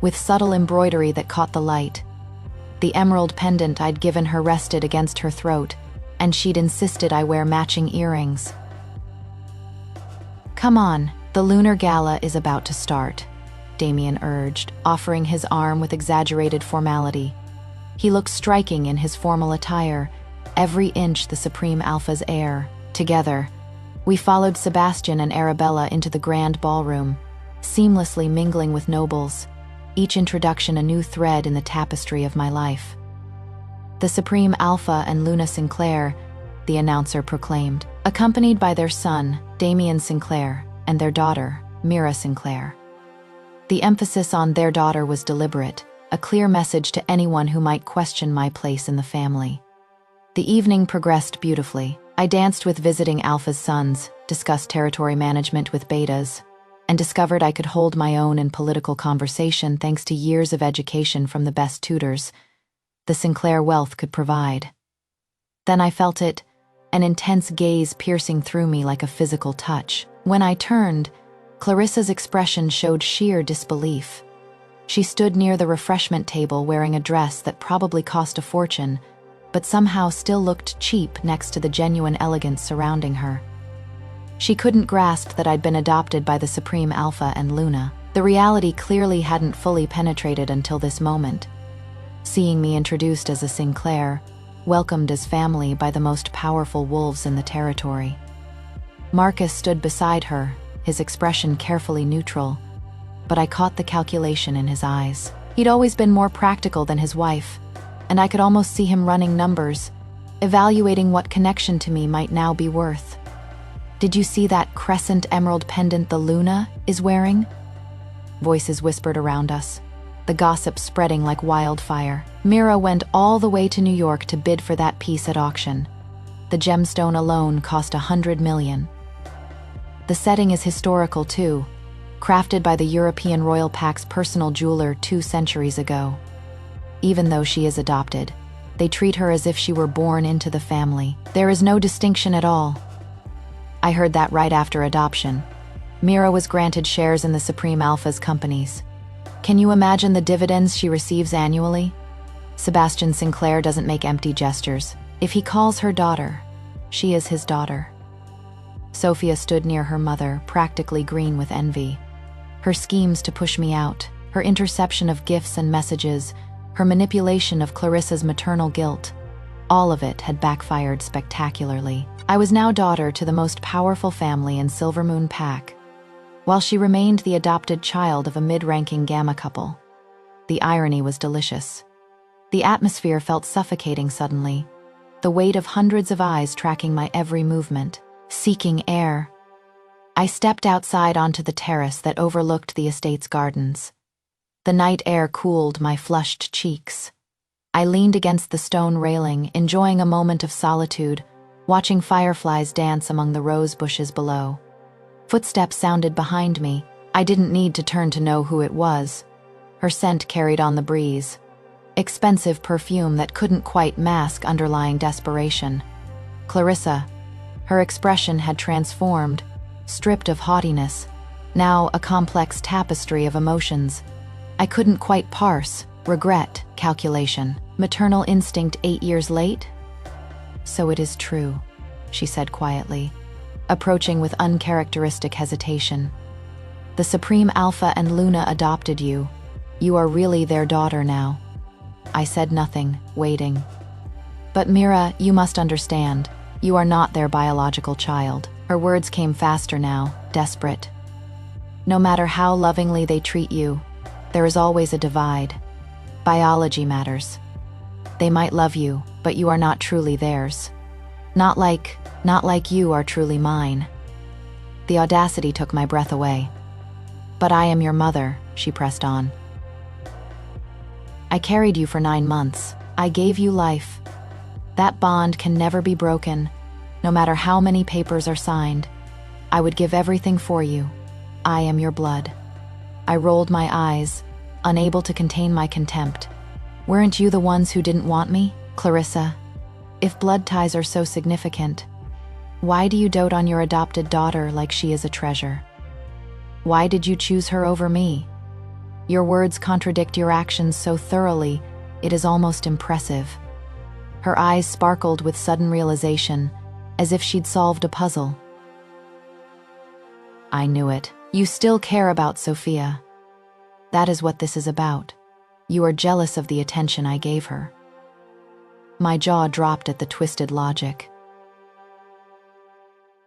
with subtle embroidery that caught the light. The emerald pendant I'd given her rested against her throat, and she'd insisted I wear matching earrings. Come on, the Lunar Gala is about to start, Damien urged, offering his arm with exaggerated formality. He looked striking in his formal attire, every inch the Supreme Alpha's heir. Together, we followed Sebastian and Arabella into the grand ballroom, seamlessly mingling with nobles, each introduction a new thread in the tapestry of my life. The Supreme Alpha and Luna Sinclair, the announcer proclaimed, accompanied by their son, Damien Sinclair, and their daughter, Mira Sinclair. The emphasis on their daughter was deliberate, a clear message to anyone who might question my place in the family. The evening progressed beautifully. I danced with visiting Alpha's sons, discussed territory management with Betas, and discovered I could hold my own in political conversation thanks to years of education from the best tutors the Sinclair wealth could provide. Then I felt it, an intense gaze piercing through me like a physical touch. When I turned, Clarissa's expression showed sheer disbelief. She stood near the refreshment table wearing a dress that probably cost a fortune, but somehow still looked cheap next to the genuine elegance surrounding her. She couldn't grasp that I'd been adopted by the Supreme Alpha and Luna. The reality clearly hadn't fully penetrated until this moment. Seeing me introduced as a Sinclair, welcomed as family by the most powerful wolves in the territory. Marcus stood beside her, his expression carefully neutral, but I caught the calculation in his eyes. He'd always been more practical than his wife, and I could almost see him running numbers, evaluating what connection to me might now be worth. "Did you see that crescent emerald pendant the Luna is wearing?" Voices whispered around us, the gossip spreading like wildfire. Mira went all the way to New York to bid for that piece at auction. The gemstone alone cost $100 million. The setting is historical too, crafted by the European royal pack's personal jeweler 2 centuries ago. Even though she is adopted, they treat her as if she were born into the family. There is no distinction at all. I heard that right after adoption. Mira was granted shares in the Supreme Alpha's companies. Can you imagine the dividends she receives annually? Sebastian Sinclair doesn't make empty gestures. If he calls her daughter, she is his daughter. Sophia stood near her mother, practically green with envy. Her schemes to push me out, her interception of gifts and messages, her manipulation of Clarissa's maternal guilt, all of it had backfired spectacularly. I was now daughter to the most powerful family in Silvermoon Pack, while she remained the adopted child of a mid-ranking Gamma couple. The irony was delicious. The atmosphere felt suffocating suddenly, the weight of hundreds of eyes tracking my every movement, seeking air. I stepped outside onto the terrace that overlooked the estate's gardens. The night air cooled my flushed cheeks. I leaned against the stone railing, enjoying a moment of solitude, watching fireflies dance among the rose bushes below. Footsteps sounded behind me. I didn't need to turn to know who it was. Her scent carried on the breeze. Expensive perfume that couldn't quite mask underlying desperation. Clarissa. Her expression had transformed, stripped of haughtiness, now a complex tapestry of emotions. I couldn't quite parse, regret, calculation. Maternal instinct 8 years late? So it is true, she said quietly, approaching with uncharacteristic hesitation. The Supreme Alpha and Luna adopted you. You are really their daughter now. I said nothing, waiting. But Mira, you must understand, you are not their biological child. Her words came faster now, desperate. No matter how lovingly they treat you, there is always a divide. Biology matters. They might love you, but you are not truly theirs. Not like you are truly mine. The audacity took my breath away. But I am your mother, she pressed on. I carried you for 9 months. I gave you life. That bond can never be broken, no matter how many papers are signed. I would give everything for you. I am your blood. I rolled my eyes, unable to contain my contempt. Weren't you the ones who didn't want me, Clarissa? If blood ties are so significant, why do you dote on your adopted daughter like she is a treasure? Why did you choose her over me? Your words contradict your actions so thoroughly, it is almost impressive. Her eyes sparkled with sudden realization, as if she'd solved a puzzle. I knew it. You still care about Sophia. That is what this is about. You are jealous of the attention I gave her. My jaw dropped at the twisted logic.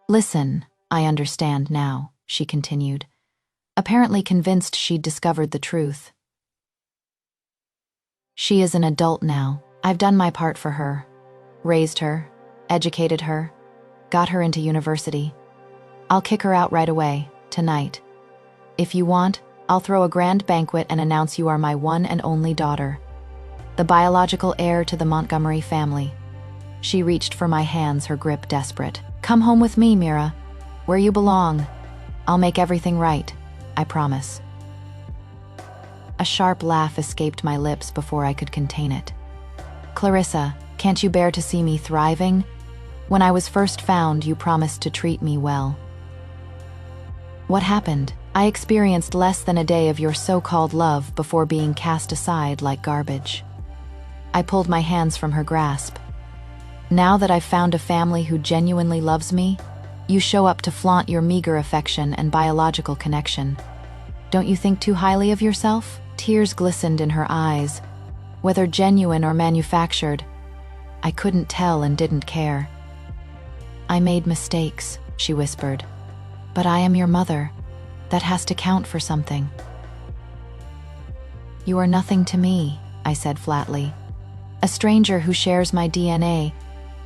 Listen, I understand now, she continued, apparently convinced she'd discovered the truth. She is an adult now. I've done my part for her. Raised her, educated her, got her into university. I'll kick her out right away, tonight. If you want, I'll throw a grand banquet and announce you are my one and only daughter, the biological heir to the Montgomery family. She reached for my hands, her grip desperate. Come home with me, Mira, where you belong. I'll make everything right. I promise. A sharp laugh escaped my lips before I could contain it. Clarissa, can't you bear to see me thriving? When I was first found, you promised to treat me well. What happened? I experienced less than a day of your so-called love before being cast aside like garbage. I pulled my hands from her grasp. Now that I've found a family who genuinely loves me, you show up to flaunt your meager affection and biological connection. Don't you think too highly of yourself? Tears glistened in her eyes. Whether genuine or manufactured, I couldn't tell and didn't care. I made mistakes, she whispered. But I am your mother. That has to count for something. You are nothing to me, I said flatly. A stranger who shares my DNA,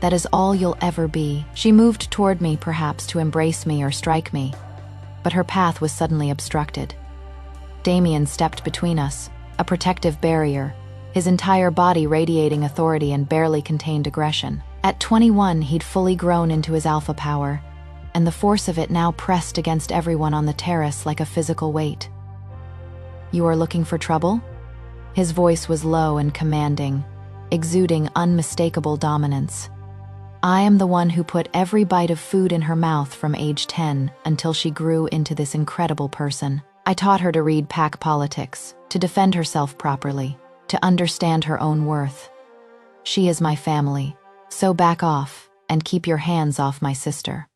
that is all you'll ever be. She moved toward me, perhaps to embrace me or strike me, but her path was suddenly obstructed. Damien stepped between us, a protective barrier, his entire body radiating authority and barely contained aggression. At 21, he'd fully grown into his alpha power, and the force of it now pressed against everyone on the terrace like a physical weight. You are looking for trouble? His voice was low and commanding, exuding unmistakable dominance. I am the one who put every bite of food in her mouth from age 10 until she grew into this incredible person. I taught her to read pack politics, to defend herself properly, to understand her own worth. She is my family, so back off and keep your hands off my sister.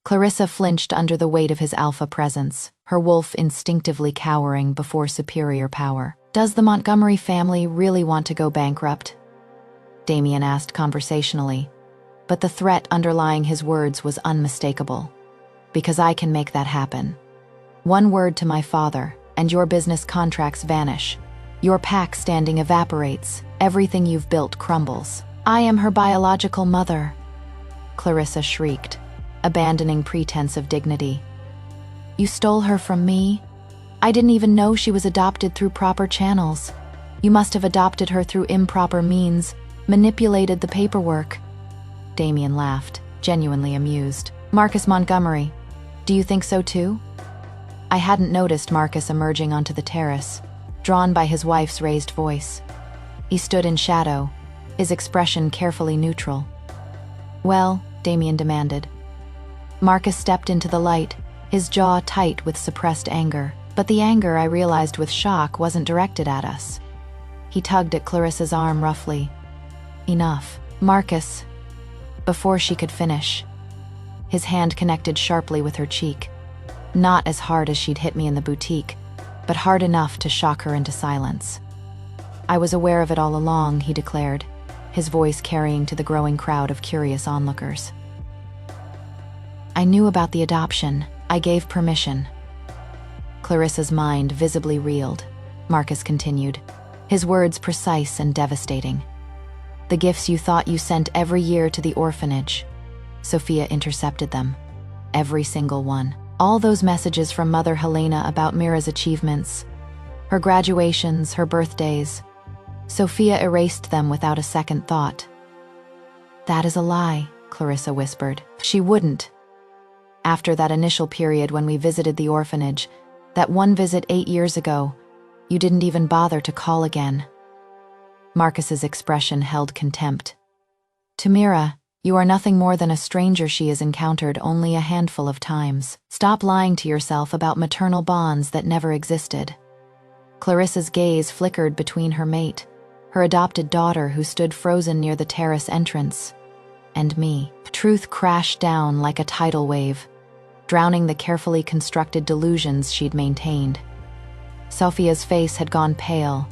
Clarissa flinched under the weight of his alpha presence, her wolf instinctively cowering before superior power. Does the Montgomery family really want to go bankrupt? Damien asked conversationally, but the threat underlying his words was unmistakable. Because I can make that happen. One word to my father, and your business contracts vanish. Your pack standing evaporates, everything you've built crumbles. I am her biological mother, Clarissa shrieked, abandoning pretense of dignity. You stole her from me? I didn't even know she was adopted through proper channels. You must have adopted her through improper means, manipulated the paperwork. Damien laughed, genuinely amused. Marcus Montgomery, do you think so too? I hadn't noticed Marcus emerging onto the terrace, drawn by his wife's raised voice. He stood in shadow, his expression carefully neutral. Well, Damien demanded. Marcus stepped into the light, his jaw tight with suppressed anger. But the anger, I realized with shock, wasn't directed at us. He tugged at Clarissa's arm roughly. Enough. Marcus. Before she could finish, his hand connected sharply with her cheek. Not as hard as she'd hit me in the boutique, but hard enough to shock her into silence. I was aware of it all along, he declared, his voice carrying to the growing crowd of curious onlookers. I knew about the adoption. I gave permission. Clarissa's mind visibly reeled. Marcus continued, his words precise and devastating. The gifts you thought you sent every year to the orphanage. Sophia intercepted them. Every single one. All those messages from Mother Helena about Mira's achievements, her graduations, her birthdays. Sophia erased them without a second thought. That is a lie, Clarissa whispered. She wouldn't. After that initial period when we visited the orphanage, that one visit 8 years ago, you didn't even bother to call again. Marcus's expression held contempt. To Mira, you are nothing more than a stranger she has encountered only a handful of times. Stop lying to yourself about maternal bonds that never existed. Clarissa's gaze flickered between her mate, her adopted daughter who stood frozen near the terrace entrance, and me. Truth crashed down like a tidal wave, drowning the carefully constructed delusions she'd maintained. Sophia's face had gone pale,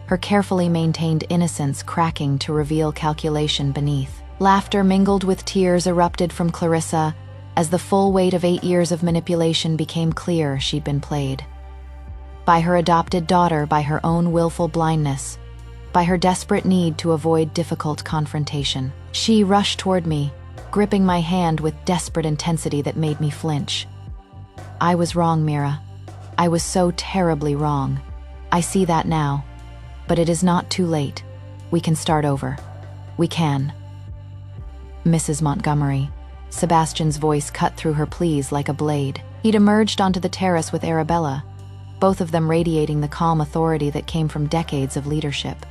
her carefully maintained innocence cracking to reveal calculation beneath. Laughter mingled with tears erupted from Clarissa as the full weight of 8 years of manipulation became clear she'd been played. By her adopted daughter, by her own willful blindness, by her desperate need to avoid difficult confrontation. She rushed toward me, gripping my hand with desperate intensity that made me flinch. I was wrong, Mira. I was so terribly wrong. I see that now. But it is not too late. We can start over. We can. Mrs. Montgomery. Sebastian's voice cut through her pleas like a blade. He'd emerged onto the terrace with Arabella, both of them radiating the calm authority that came from decades of leadership.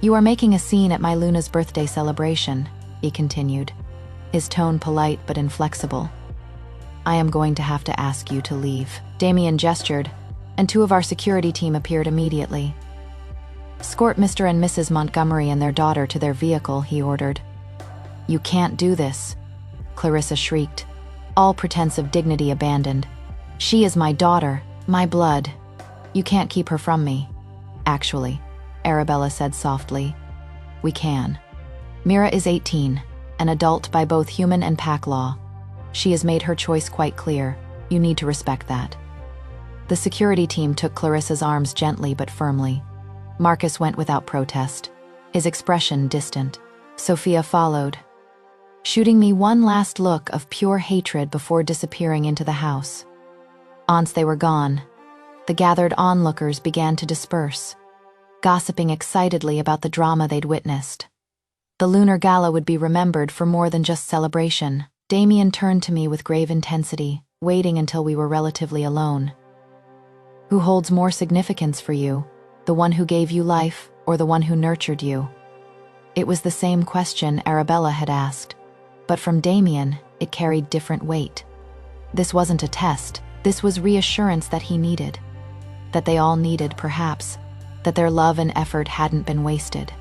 "You are making a scene at my Luna's birthday celebration," he continued, his tone polite but inflexible. "I am going to have to ask you to leave." Damien gestured, and two of our security team appeared immediately. "Escort Mr. and Mrs. Montgomery and their daughter to their vehicle," he ordered. "You can't do this," Clarissa shrieked, all pretense of dignity abandoned. "She is my daughter, my blood. You can't keep her from me." "Actually," Arabella said softly, "we can. Mira is 18, an adult by both human and pack law. She has made her choice quite clear. You need to respect that." The security team took Clarissa's arms gently but firmly. Marcus went without protest, his expression distant. Sophia followed, shooting me one last look of pure hatred before disappearing into the house. Once they were gone, the gathered onlookers began to disperse, gossiping excitedly about the drama they'd witnessed. The lunar gala would be remembered for more than just celebration. Damien turned to me with grave intensity, waiting until we were relatively alone. "Who holds more significance for you, the one who gave you life or the one who nurtured you?" It was the same question Arabella had asked, but from Damien, it carried different weight. This wasn't a test, this was reassurance that he needed. That they all needed, perhaps, that their love and effort hadn't been wasted.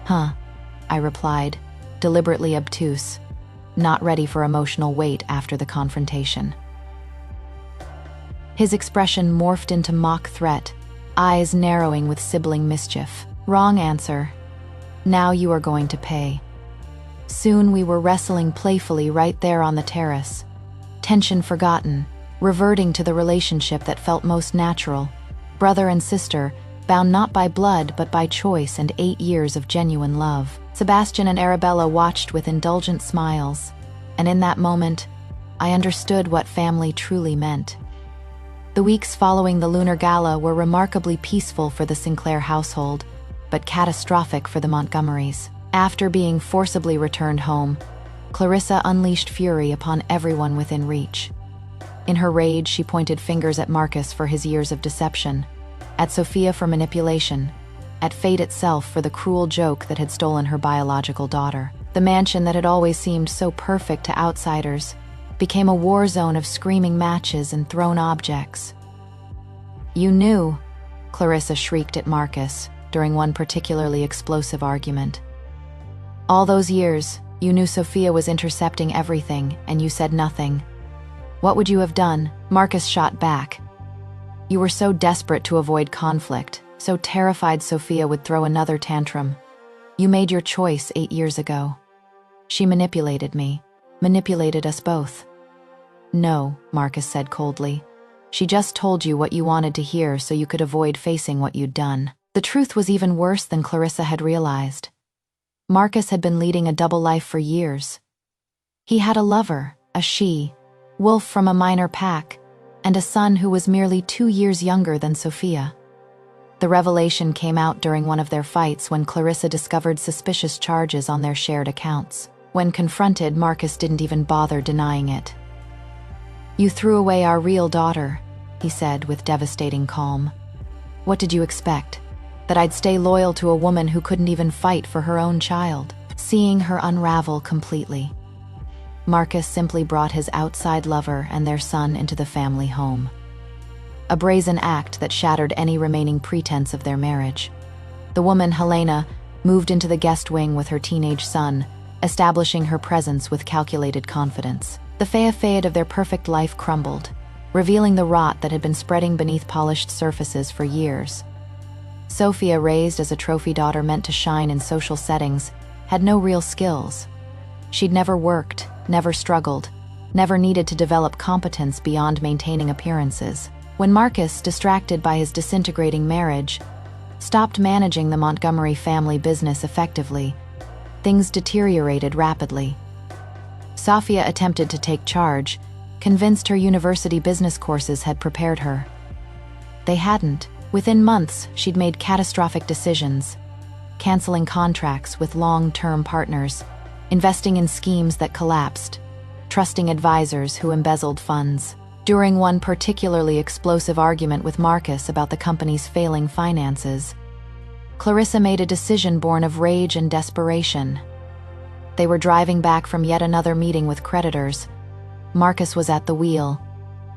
"Huh," I replied, deliberately obtuse, not ready for emotional weight after the confrontation. His expression morphed into mock threat, eyes narrowing with sibling mischief. "Wrong answer. Now you are going to pay." Soon we were wrestling playfully right there on the terrace, tension forgotten, reverting to the relationship that felt most natural, brother and sister, bound not by blood but by choice and 8 years of genuine love. Sebastian and Arabella watched with indulgent smiles, and in that moment, I understood what family truly meant. The weeks following the lunar gala were remarkably peaceful for the Sinclair household, but catastrophic for the Montgomerys. After being forcibly returned home, Clarissa unleashed fury upon everyone within reach. In her rage, she pointed fingers at Marcus for his years of deception, at Sophia for manipulation, at fate itself for the cruel joke that had stolen her biological daughter. The mansion that had always seemed so perfect to outsiders became a war zone of screaming matches and thrown objects. "You knew," Clarissa shrieked at Marcus during one particularly explosive argument. "All those years, you knew Sophia was intercepting everything, and you said nothing. What would you have done?" Marcus shot back. "You were so desperate to avoid conflict, so terrified Sophia would throw another tantrum. You made your choice 8 years ago. She manipulated me, manipulated us both." "No," Marcus said coldly. "She just told you what you wanted to hear so you could avoid facing what you'd done." The truth was even worse than Clarissa had realized. Marcus had been leading a double life for years. He had a lover, a she, wolf from a minor pack, and a son who was merely 2 years younger than Sophia. The revelation came out during one of their fights when Clarissa discovered suspicious charges on their shared accounts. When confronted, Marcus didn't even bother denying it. "You threw away our real daughter," he said with devastating calm. "What did you expect? That I'd stay loyal to a woman who couldn't even fight for her own child?" Seeing her unravel completely, Marcus simply brought his outside lover and their son into the family home. A brazen act that shattered any remaining pretense of their marriage. The woman, Helena, moved into the guest wing with her teenage son, establishing her presence with calculated confidence. The facade of their perfect life crumbled, revealing the rot that had been spreading beneath polished surfaces for years. Sophia, raised as a trophy daughter meant to shine in social settings, had no real skills. She'd never worked, never struggled, never needed to develop competence beyond maintaining appearances. When Marcus, distracted by his disintegrating marriage, stopped managing the Montgomery family business effectively, things deteriorated rapidly. Sophia attempted to take charge, convinced her university business courses had prepared her. They hadn't. Within months, she'd made catastrophic decisions, canceling contracts with long-term partners, investing in schemes that collapsed, trusting advisors who embezzled funds. During one particularly explosive argument with Marcus about the company's failing finances, Clarissa made a decision born of rage and desperation. They were driving back from yet another meeting with creditors. Marcus was at the wheel,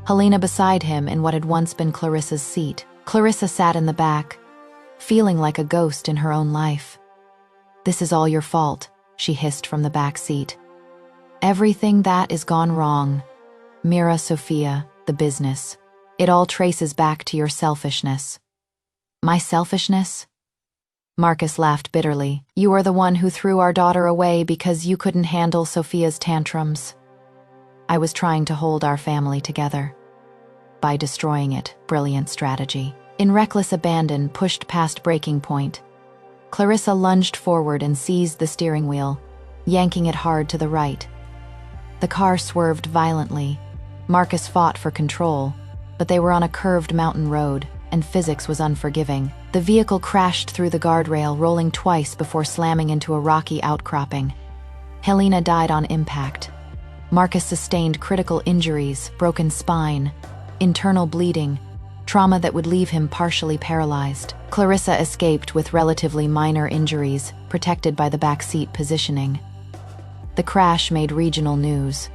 Helena beside him in what had once been Clarissa's seat. Clarissa sat in the back, feeling like a ghost in her own life. "This is all your fault," she hissed from the back seat. "Everything that is gone wrong. Mira, Sophia, the business. It all traces back to your selfishness." "My selfishness?" Marcus laughed bitterly. "You are the one who threw our daughter away because you couldn't handle Sophia's tantrums. I was trying to hold our family together. By destroying it, brilliant strategy." In reckless abandon, pushed past breaking point, Clarissa lunged forward and seized the steering wheel, yanking it hard to the right. The car swerved violently. Marcus fought for control, but they were on a curved mountain road, and physics was unforgiving. The vehicle crashed through the guardrail, rolling twice before slamming into a rocky outcropping. Helena died on impact. Marcus sustained critical injuries, broken spine, internal bleeding, trauma that would leave him partially paralyzed. Clarissa escaped with relatively minor injuries, protected by the backseat positioning. The crash made regional news.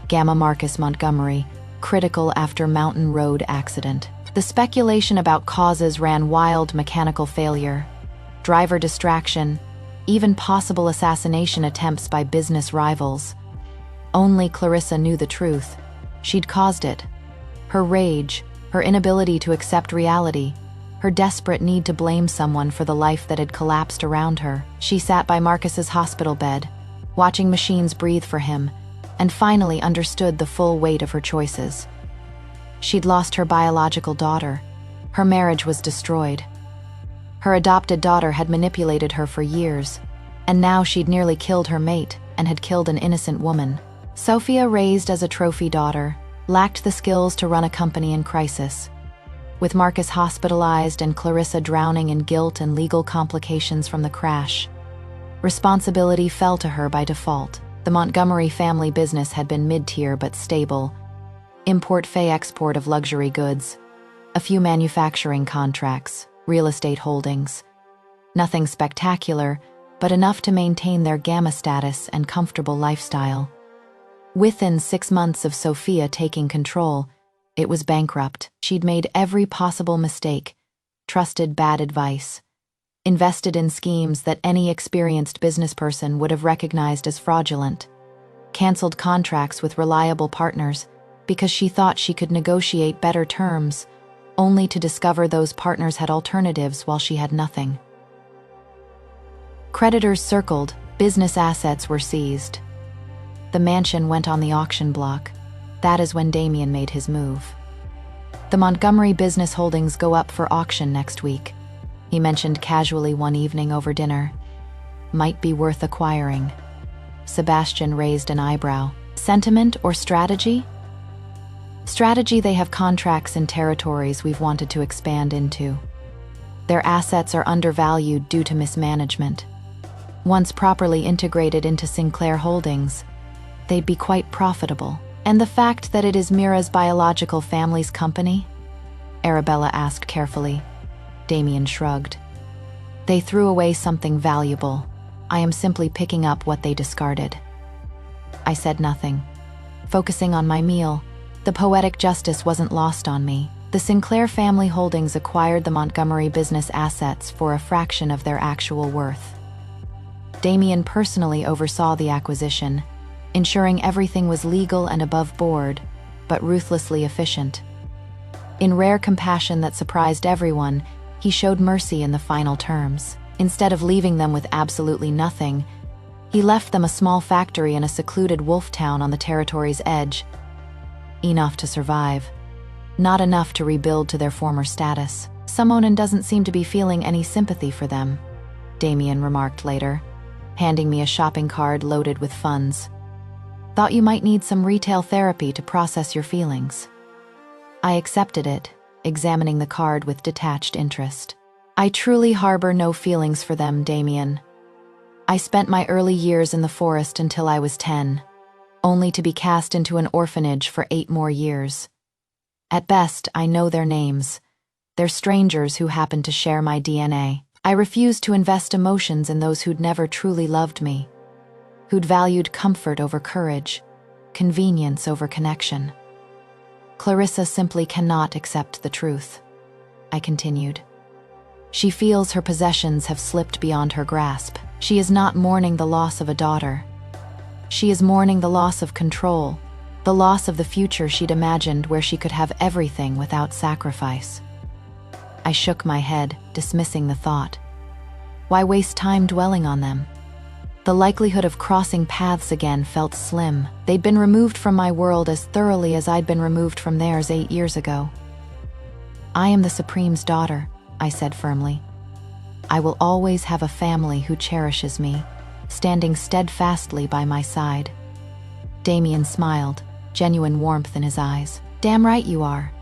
Gamma Marcus Montgomery, critical after mountain road accident. The speculation about causes ran wild: mechanical failure, driver distraction, even possible assassination attempts by business rivals. Only Clarissa knew the truth. She'd caused it. Her rage, her inability to accept reality, her desperate need to blame someone for the life that had collapsed around her. She sat by Marcus's hospital bed, watching machines breathe for him, and finally understood the full weight of her choices. She'd lost her biological daughter. Her marriage was destroyed. Her adopted daughter had manipulated her for years, and now she'd nearly killed her mate and had killed an innocent woman. Sophia, raised as a trophy daughter, lacked the skills to run a company in crisis. With Marcus hospitalized and Clarissa drowning in guilt and legal complications from the crash, responsibility fell to her by default. The Montgomery family business had been mid-tier but stable. Import-export of luxury goods, a few manufacturing contracts, real estate holdings. Nothing spectacular, but enough to maintain their gamma status and comfortable lifestyle. Within 6 months of Sophia taking control, it was bankrupt. She'd made every possible mistake, trusted bad advice, invested in schemes that any experienced business person would have recognized as fraudulent, canceled contracts with reliable partners because she thought she could negotiate better terms, only to discover those partners had alternatives while she had nothing. Creditors circled, business assets were seized. The mansion went on the auction block. That is when Damien made his move. "The Montgomery business holdings go up for auction next week," he mentioned casually one evening over dinner. "Might be worth acquiring." Sebastian raised an eyebrow. "Sentiment or strategy?" "Strategy. They have contracts in territories we've wanted to expand into. Their assets are undervalued due to mismanagement. Once properly integrated into Sinclair Holdings, they'd be quite profitable." "And the fact that it is Mira's biological family's company?" Arabella asked carefully. Damien shrugged. "They threw away something valuable. I am simply picking up what they discarded." I said nothing, focusing on my meal. The poetic justice wasn't lost on me. The Sinclair family holdings acquired the Montgomery business assets for a fraction of their actual worth. Damien personally oversaw the acquisition, ensuring everything was legal and above board, but ruthlessly efficient. In rare compassion that surprised everyone, he showed mercy in the final terms. Instead of leaving them with absolutely nothing, he left them a small factory in a secluded wolf town on the territory's edge. Enough to survive. Not enough to rebuild to their former status. "Summonen doesn't seem to be feeling any sympathy for them," Damien remarked later, handing me a shopping card loaded with funds. "Thought you might need some retail therapy to process your feelings." I accepted it, examining the card with detached interest. "I truly harbor no feelings for them, Damien. I spent my early years in the forest until I was 10. only to be cast into an orphanage for 8 more years. At best, I know their names. They're strangers who happen to share my DNA. I refuse to invest emotions in those who'd never truly loved me, who'd valued comfort over courage, convenience over connection. Clarissa simply cannot accept the truth, I continued. She feels her possessions have slipped beyond her grasp. She is not mourning the loss of a daughter. She is mourning the loss of control, the loss of the future she'd imagined where she could have everything without sacrifice. I shook my head, dismissing the thought. Why waste time dwelling on them? The likelihood of crossing paths again felt slim. They'd been removed from my world as thoroughly as I'd been removed from theirs 8 years ago. I am the Supreme's daughter, I said firmly. I will always have a family who cherishes me, standing steadfastly by my side. Damien smiled, genuine warmth in his eyes. Damn right you are.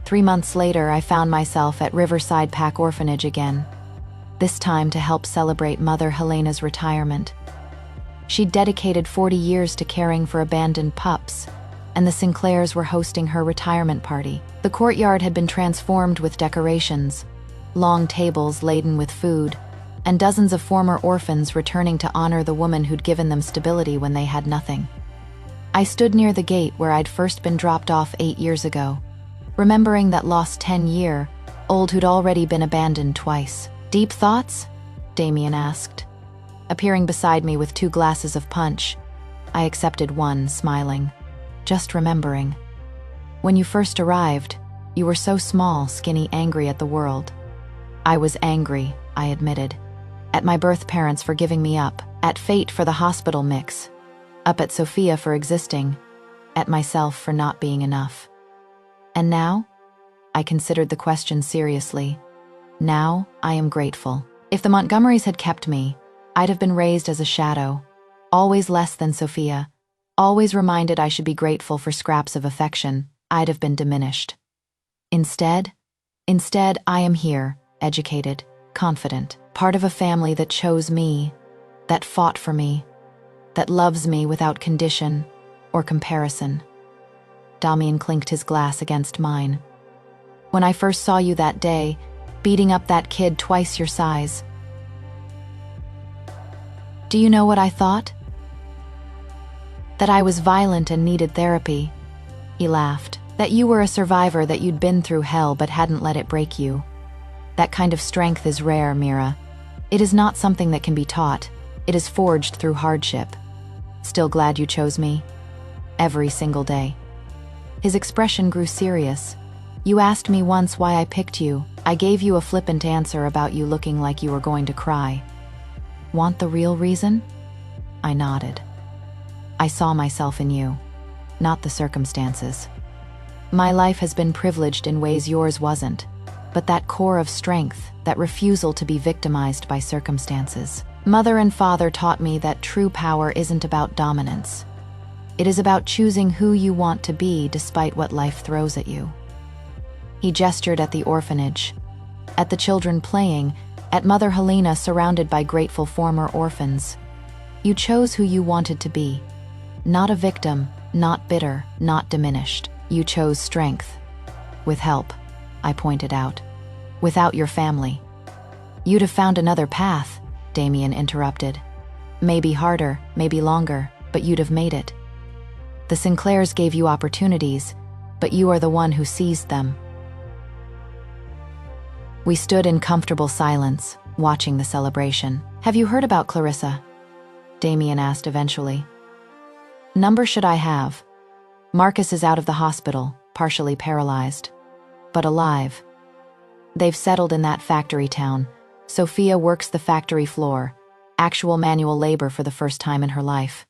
3 months later, I found myself at Riverside Pack Orphanage again, this time to help celebrate Mother Helena's retirement. She'd dedicated 40 years to caring for abandoned pups, and the Sinclairs were hosting her retirement party. The courtyard had been transformed with decorations, long tables laden with food, and dozens of former orphans returning to honor the woman who'd given them stability when they had nothing. I stood near the gate where I'd first been dropped off 8 years ago, remembering that lost 10-year-old who'd already been abandoned twice. Deep thoughts? Damien asked. Appearing beside me with 2 glasses of punch, I accepted one, smiling. Just remembering. When you first arrived, you were so small, skinny, angry at the world. I was angry, I admitted. At my birth parents for giving me up, at fate for the hospital mix, up at Sophia for existing, at myself for not being enough. And now? I considered the question seriously. Now, I am grateful. If the Montgomerys had kept me, I'd have been raised as a shadow, always less than Sophia, always reminded I should be grateful for scraps of affection. I'd have been diminished. Instead, I am here, educated, confident, part of a family that chose me, that fought for me, that loves me without condition or comparison. Damien clinked his glass against mine. When I first saw you that day, beating up that kid twice your size, do you know what I thought? That I was violent and needed therapy. He laughed. That you were a survivor, that you'd been through hell but hadn't let it break you. That kind of strength is rare, Mira. It is not something that can be taught. It is forged through hardship. Still glad you chose me? Every single day. His expression grew serious. You asked me once why I picked you. I gave you a flippant answer about you looking like you were going to cry. Want the real reason? I nodded. I saw myself in you, not the circumstances. My life has been privileged in ways yours wasn't, but that core of strength, that refusal to be victimized by circumstances. Mother and father taught me that true power isn't about dominance. It is about choosing who you want to be despite what life throws at you. He gestured at the orphanage, at the children playing, at Mother Helena surrounded by grateful former orphans. You chose who you wanted to be. Not a victim, not bitter, not diminished. You chose strength. With help, I pointed out. Without your family. You'd have found another path, Damien interrupted. Maybe harder, maybe longer, but you'd have made it. The Sinclairs gave you opportunities, but you are the one who seized them. We stood in comfortable silence, watching the celebration. Have you heard about Clarissa? Damien asked eventually. Number should I have? Marcus is out of the hospital, partially paralyzed, but alive. They've settled in that factory town. Sophia works the factory floor, actual manual labor for the first time in her life.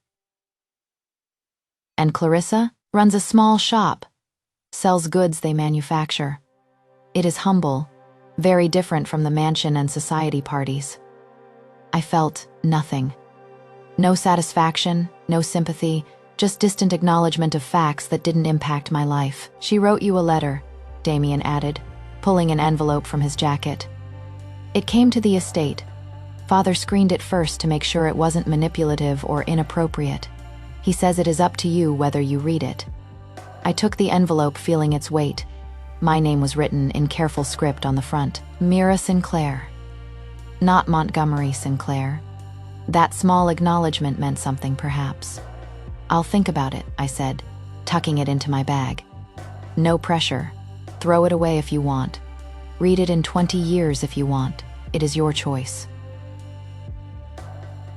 And Clarissa runs a small shop, sells goods they manufacture. It is humble, very different from the mansion and society parties. I felt nothing. No satisfaction, no sympathy, just distant acknowledgement of facts that didn't impact my life. She wrote you a letter, Damien added, pulling an envelope from his jacket. It came to the estate. Father screened it first to make sure it wasn't manipulative or inappropriate. He says it is up to you whether you read it. I took the envelope, feeling its weight. My name was written in careful script on the front. Mira Sinclair. Not Montgomery Sinclair. That small acknowledgement meant something, perhaps. I'll think about it, I said, tucking it into my bag. No pressure. Throw it away if you want. Read it in 20 years if you want. It is your choice.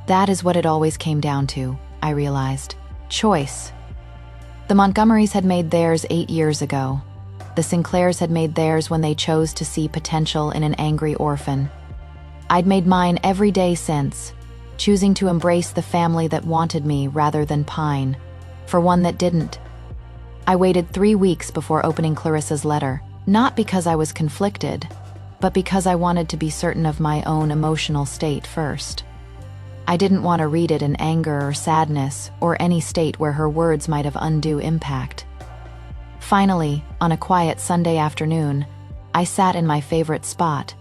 That is what it always came down to, I realized. Choice. The Montgomerys had made theirs 8 years ago. The Sinclairs had made theirs when they chose to see potential in an angry orphan. I'd made mine every day since, choosing to embrace the family that wanted me rather than pine for one that didn't. I waited 3 weeks before opening Clarissa's letter, not because I was conflicted, but because I wanted to be certain of my own emotional state first. I didn't want to read it in anger or sadness or any state where her words might have undue impact. Finally, on a quiet Sunday afternoon, I sat in my favorite spot,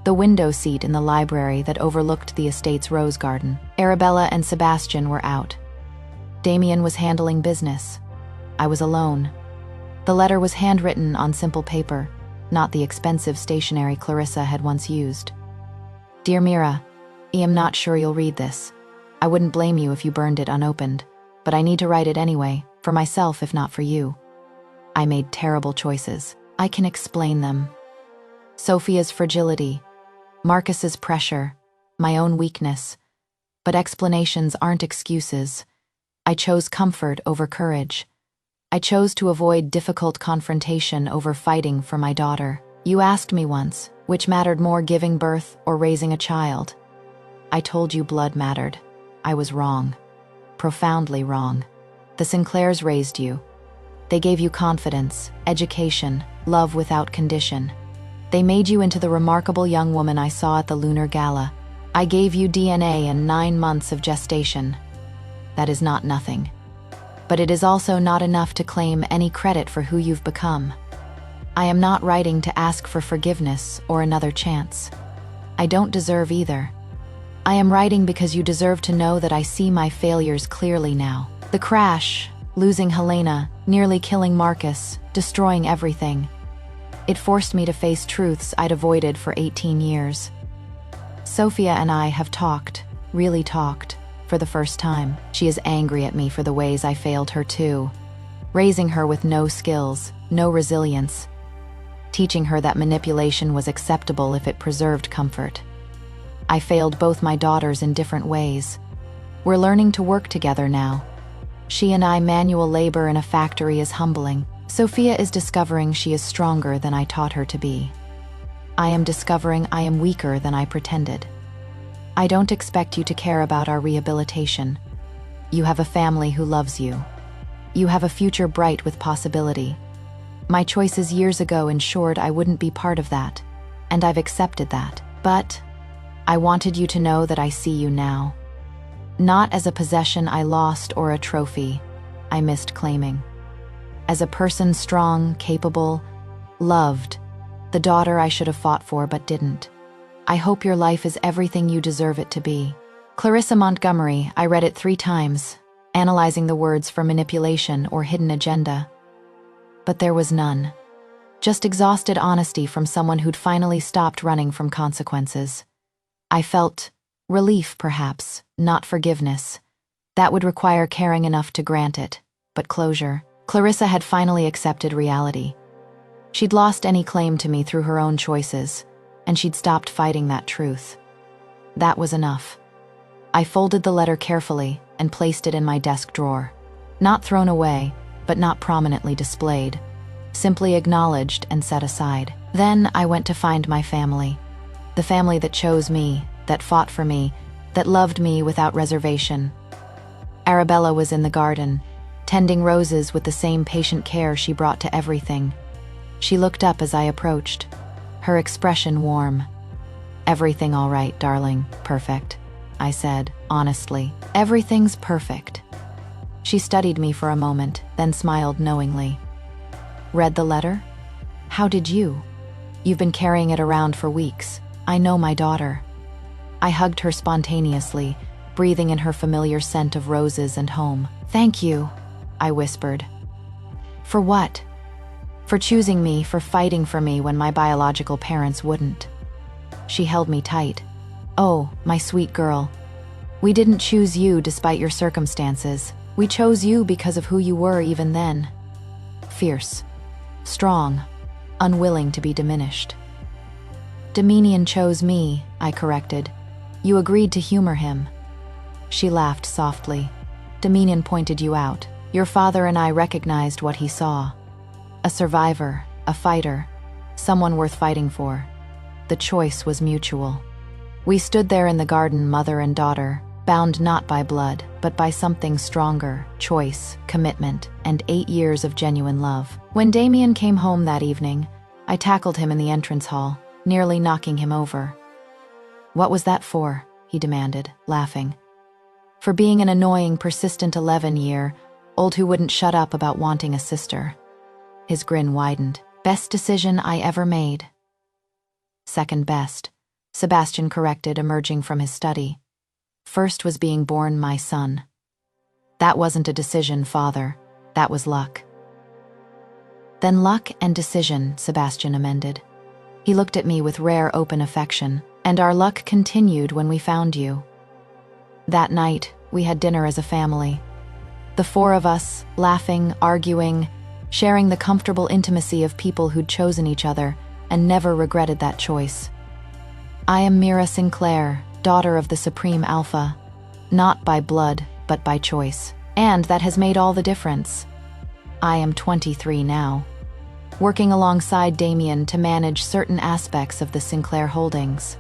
the window seat in the library that overlooked the estate's rose garden. Arabella and Sebastian were out. Damien was handling business. I was alone. The letter was handwritten on simple paper, not the expensive stationery Clarissa had once used. Dear Mira, I am not sure you'll read this. I wouldn't blame you if you burned it unopened, but I need to write it anyway, for myself if not for you. I made terrible choices. I can explain them. Sophia's fragility, Marcus's pressure, my own weakness. But explanations aren't excuses. I chose comfort over courage. I chose to avoid difficult confrontation over fighting for my daughter. You asked me once, which mattered more, giving birth or raising a child? I told you blood mattered. I was wrong. Profoundly wrong. The Sinclairs raised you. They gave you confidence, education, love without condition. They made you into the remarkable young woman I saw at the Lunar Gala. I gave you DNA and 9 months of gestation. That is not nothing. But it is also not enough to claim any credit for who you've become. I am not writing to ask for forgiveness or another chance. I don't deserve either. I am writing because you deserve to know that I see my failures clearly now. The crash, losing Helena, nearly killing Marcus, destroying everything. It forced me to face truths I'd avoided for 18 years. Sophia and I have talked, really talked, for the first time. She is angry at me for the ways I failed her too. Raising her with no skills, no resilience. Teaching her that manipulation was acceptable if it preserved comfort. I failed both my daughters in different ways. We're learning to work together now. She and I, manual labor in a factory is humbling. Sophia is discovering she is stronger than I taught her to be. I am discovering I am weaker than I pretended. I don't expect you to care about our rehabilitation. You have a family who loves you. You have a future bright with possibility. My choices years ago ensured I wouldn't be part of that, and I've accepted that. But I wanted you to know that I see you now. Not as a possession I lost or a trophy I missed claiming. As a person strong, capable, loved, the daughter I should have fought for but didn't. I hope your life is everything you deserve it to be. Clarissa Montgomery. I read it 3 times, analyzing the words for manipulation or hidden agenda. But there was none. Just exhausted honesty from someone who'd finally stopped running from consequences. I felt relief, perhaps, not forgiveness. That would require caring enough to grant it, but closure. Clarissa had finally accepted reality. She'd lost any claim to me through her own choices, and she'd stopped fighting that truth. That was enough. I folded the letter carefully and placed it in my desk drawer. Not thrown away, but not prominently displayed. Simply acknowledged and set aside. Then I went to find my family. The family that chose me, that fought for me, that loved me without reservation. Arabella was in the garden, tending roses with the same patient care she brought to everything. She looked up as I approached, her expression warm. Everything all right, darling, perfect, I said, honestly. Everything's perfect. She studied me for a moment, then smiled knowingly. Read the letter? How did you? You've been carrying it around for weeks. I know my daughter. I hugged her spontaneously, breathing in her familiar scent of roses and home. "Thank you," I whispered. "For what?" "For choosing me, for fighting for me when my biological parents wouldn't." She held me tight. "Oh, my sweet girl. We didn't choose you despite your circumstances. We chose you because of who you were even then. Fierce, strong, unwilling to be diminished." "Dominion chose me," I corrected. "You agreed to humor him." She laughed softly. "Dominion pointed you out. Your father and I recognized what he saw. A survivor, a fighter, someone worth fighting for. The choice was mutual. We stood there in the garden, mother and daughter, bound not by blood, but by something stronger, choice, commitment, and 8 years of genuine love. When Damien came home that evening, I tackled him in the entrance hall, nearly knocking him over. "What was that for?" he demanded, laughing. "For being an annoying, persistent 11-year-old who wouldn't shut up about wanting a sister." His grin widened. "Best decision I ever made." "Second best," Sebastian corrected, emerging from his study. "First was being born my son." "That wasn't a decision, father. That was luck." "Then luck and decision," Sebastian amended. He looked at me with rare open affection. "And our luck continued when we found you." That night, we had dinner as a family. The 4 of us, laughing, arguing, sharing the comfortable intimacy of people who'd chosen each other and never regretted that choice. I am Mira Sinclair, daughter of the Supreme Alpha, not by blood, but by choice. And that has made all the difference. I am 23 now, working alongside Damien to manage certain aspects of the Sinclair holdings.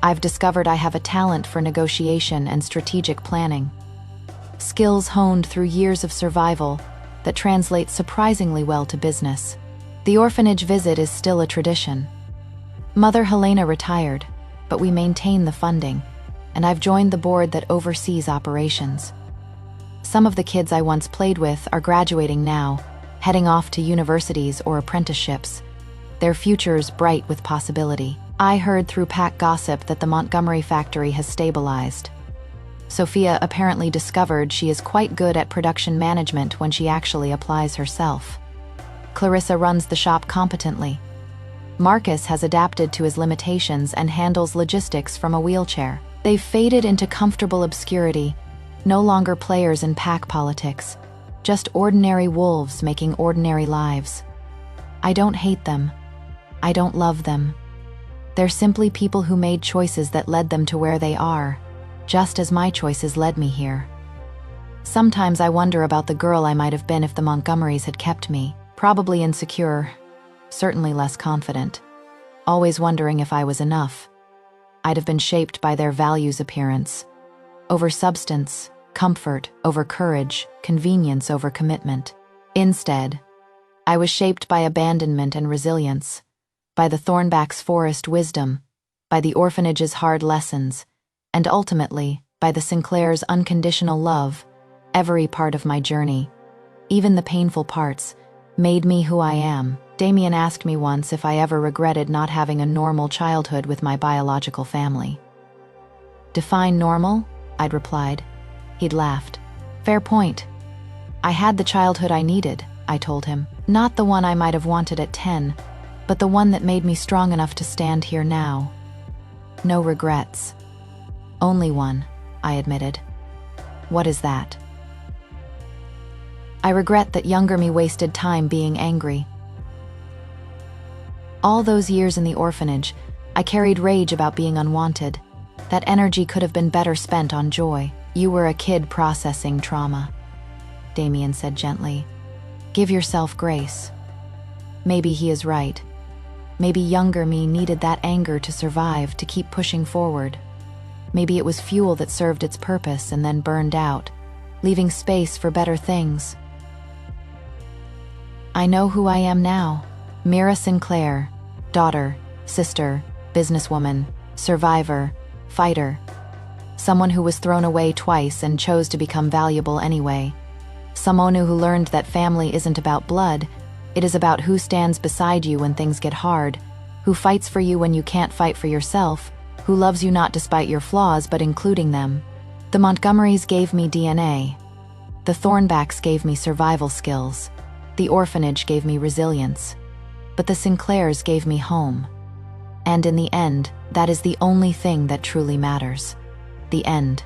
I've discovered I have a talent for negotiation and strategic planning. Skills honed through years of survival that translate surprisingly well to business. The orphanage visit is still a tradition. Mother Helena retired, but we maintain the funding, and I've joined the board that oversees operations. Some of the kids I once played with are graduating now, heading off to universities or apprenticeships, their futures bright with possibility. I heard through pack gossip that the Montgomery factory has stabilized. Sophia apparently discovered she is quite good at production management when she actually applies herself. Clarissa runs the shop competently. Marcus has adapted to his limitations and handles logistics from a wheelchair. They've faded into comfortable obscurity, no longer players in pack politics, just ordinary wolves making ordinary lives. I don't hate them. I don't love them. They're simply people who made choices that led them to where they are, just as my choices led me here. Sometimes I wonder about the girl I might have been if the Montgomerys had kept me, probably insecure, certainly less confident, always wondering if I was enough. I'd have been shaped by their values appearance, over substance, comfort over courage, convenience over commitment. Instead, I was shaped by abandonment and resilience, by the Thornback's forest wisdom, by the orphanage's hard lessons, and ultimately, by the Sinclair's unconditional love. Every part of my journey, even the painful parts, made me who I am. Damien asked me once if I ever regretted not having a normal childhood with my biological family. "Define normal?" I'd replied. He'd laughed. "Fair point. I had the childhood I needed," I told him. "Not the one I might have wanted at 10, but the one that made me strong enough to stand here now. No regrets." "Only one," I admitted. "What is that?" "I regret that younger me wasted time being angry. All those years in the orphanage, I carried rage about being unwanted. That energy could have been better spent on joy." "You were a kid processing trauma," Damien said gently. "Give yourself grace." Maybe he is right. Maybe younger me needed that anger to survive, to keep pushing forward. Maybe it was fuel that served its purpose and then burned out, leaving space for better things. I know who I am now. Mira Sinclair, daughter, sister, businesswoman, survivor, fighter. Someone who was thrown away twice and chose to become valuable anyway. Someone who learned that family isn't about blood, it is about who stands beside you when things get hard, who fights for you when you can't fight for yourself, who loves you not despite your flaws but including them. The Montgomerys gave me DNA. The Thornbacks gave me survival skills. The orphanage gave me resilience. But the Sinclairs gave me home. And in the end, that is the only thing that truly matters. The end.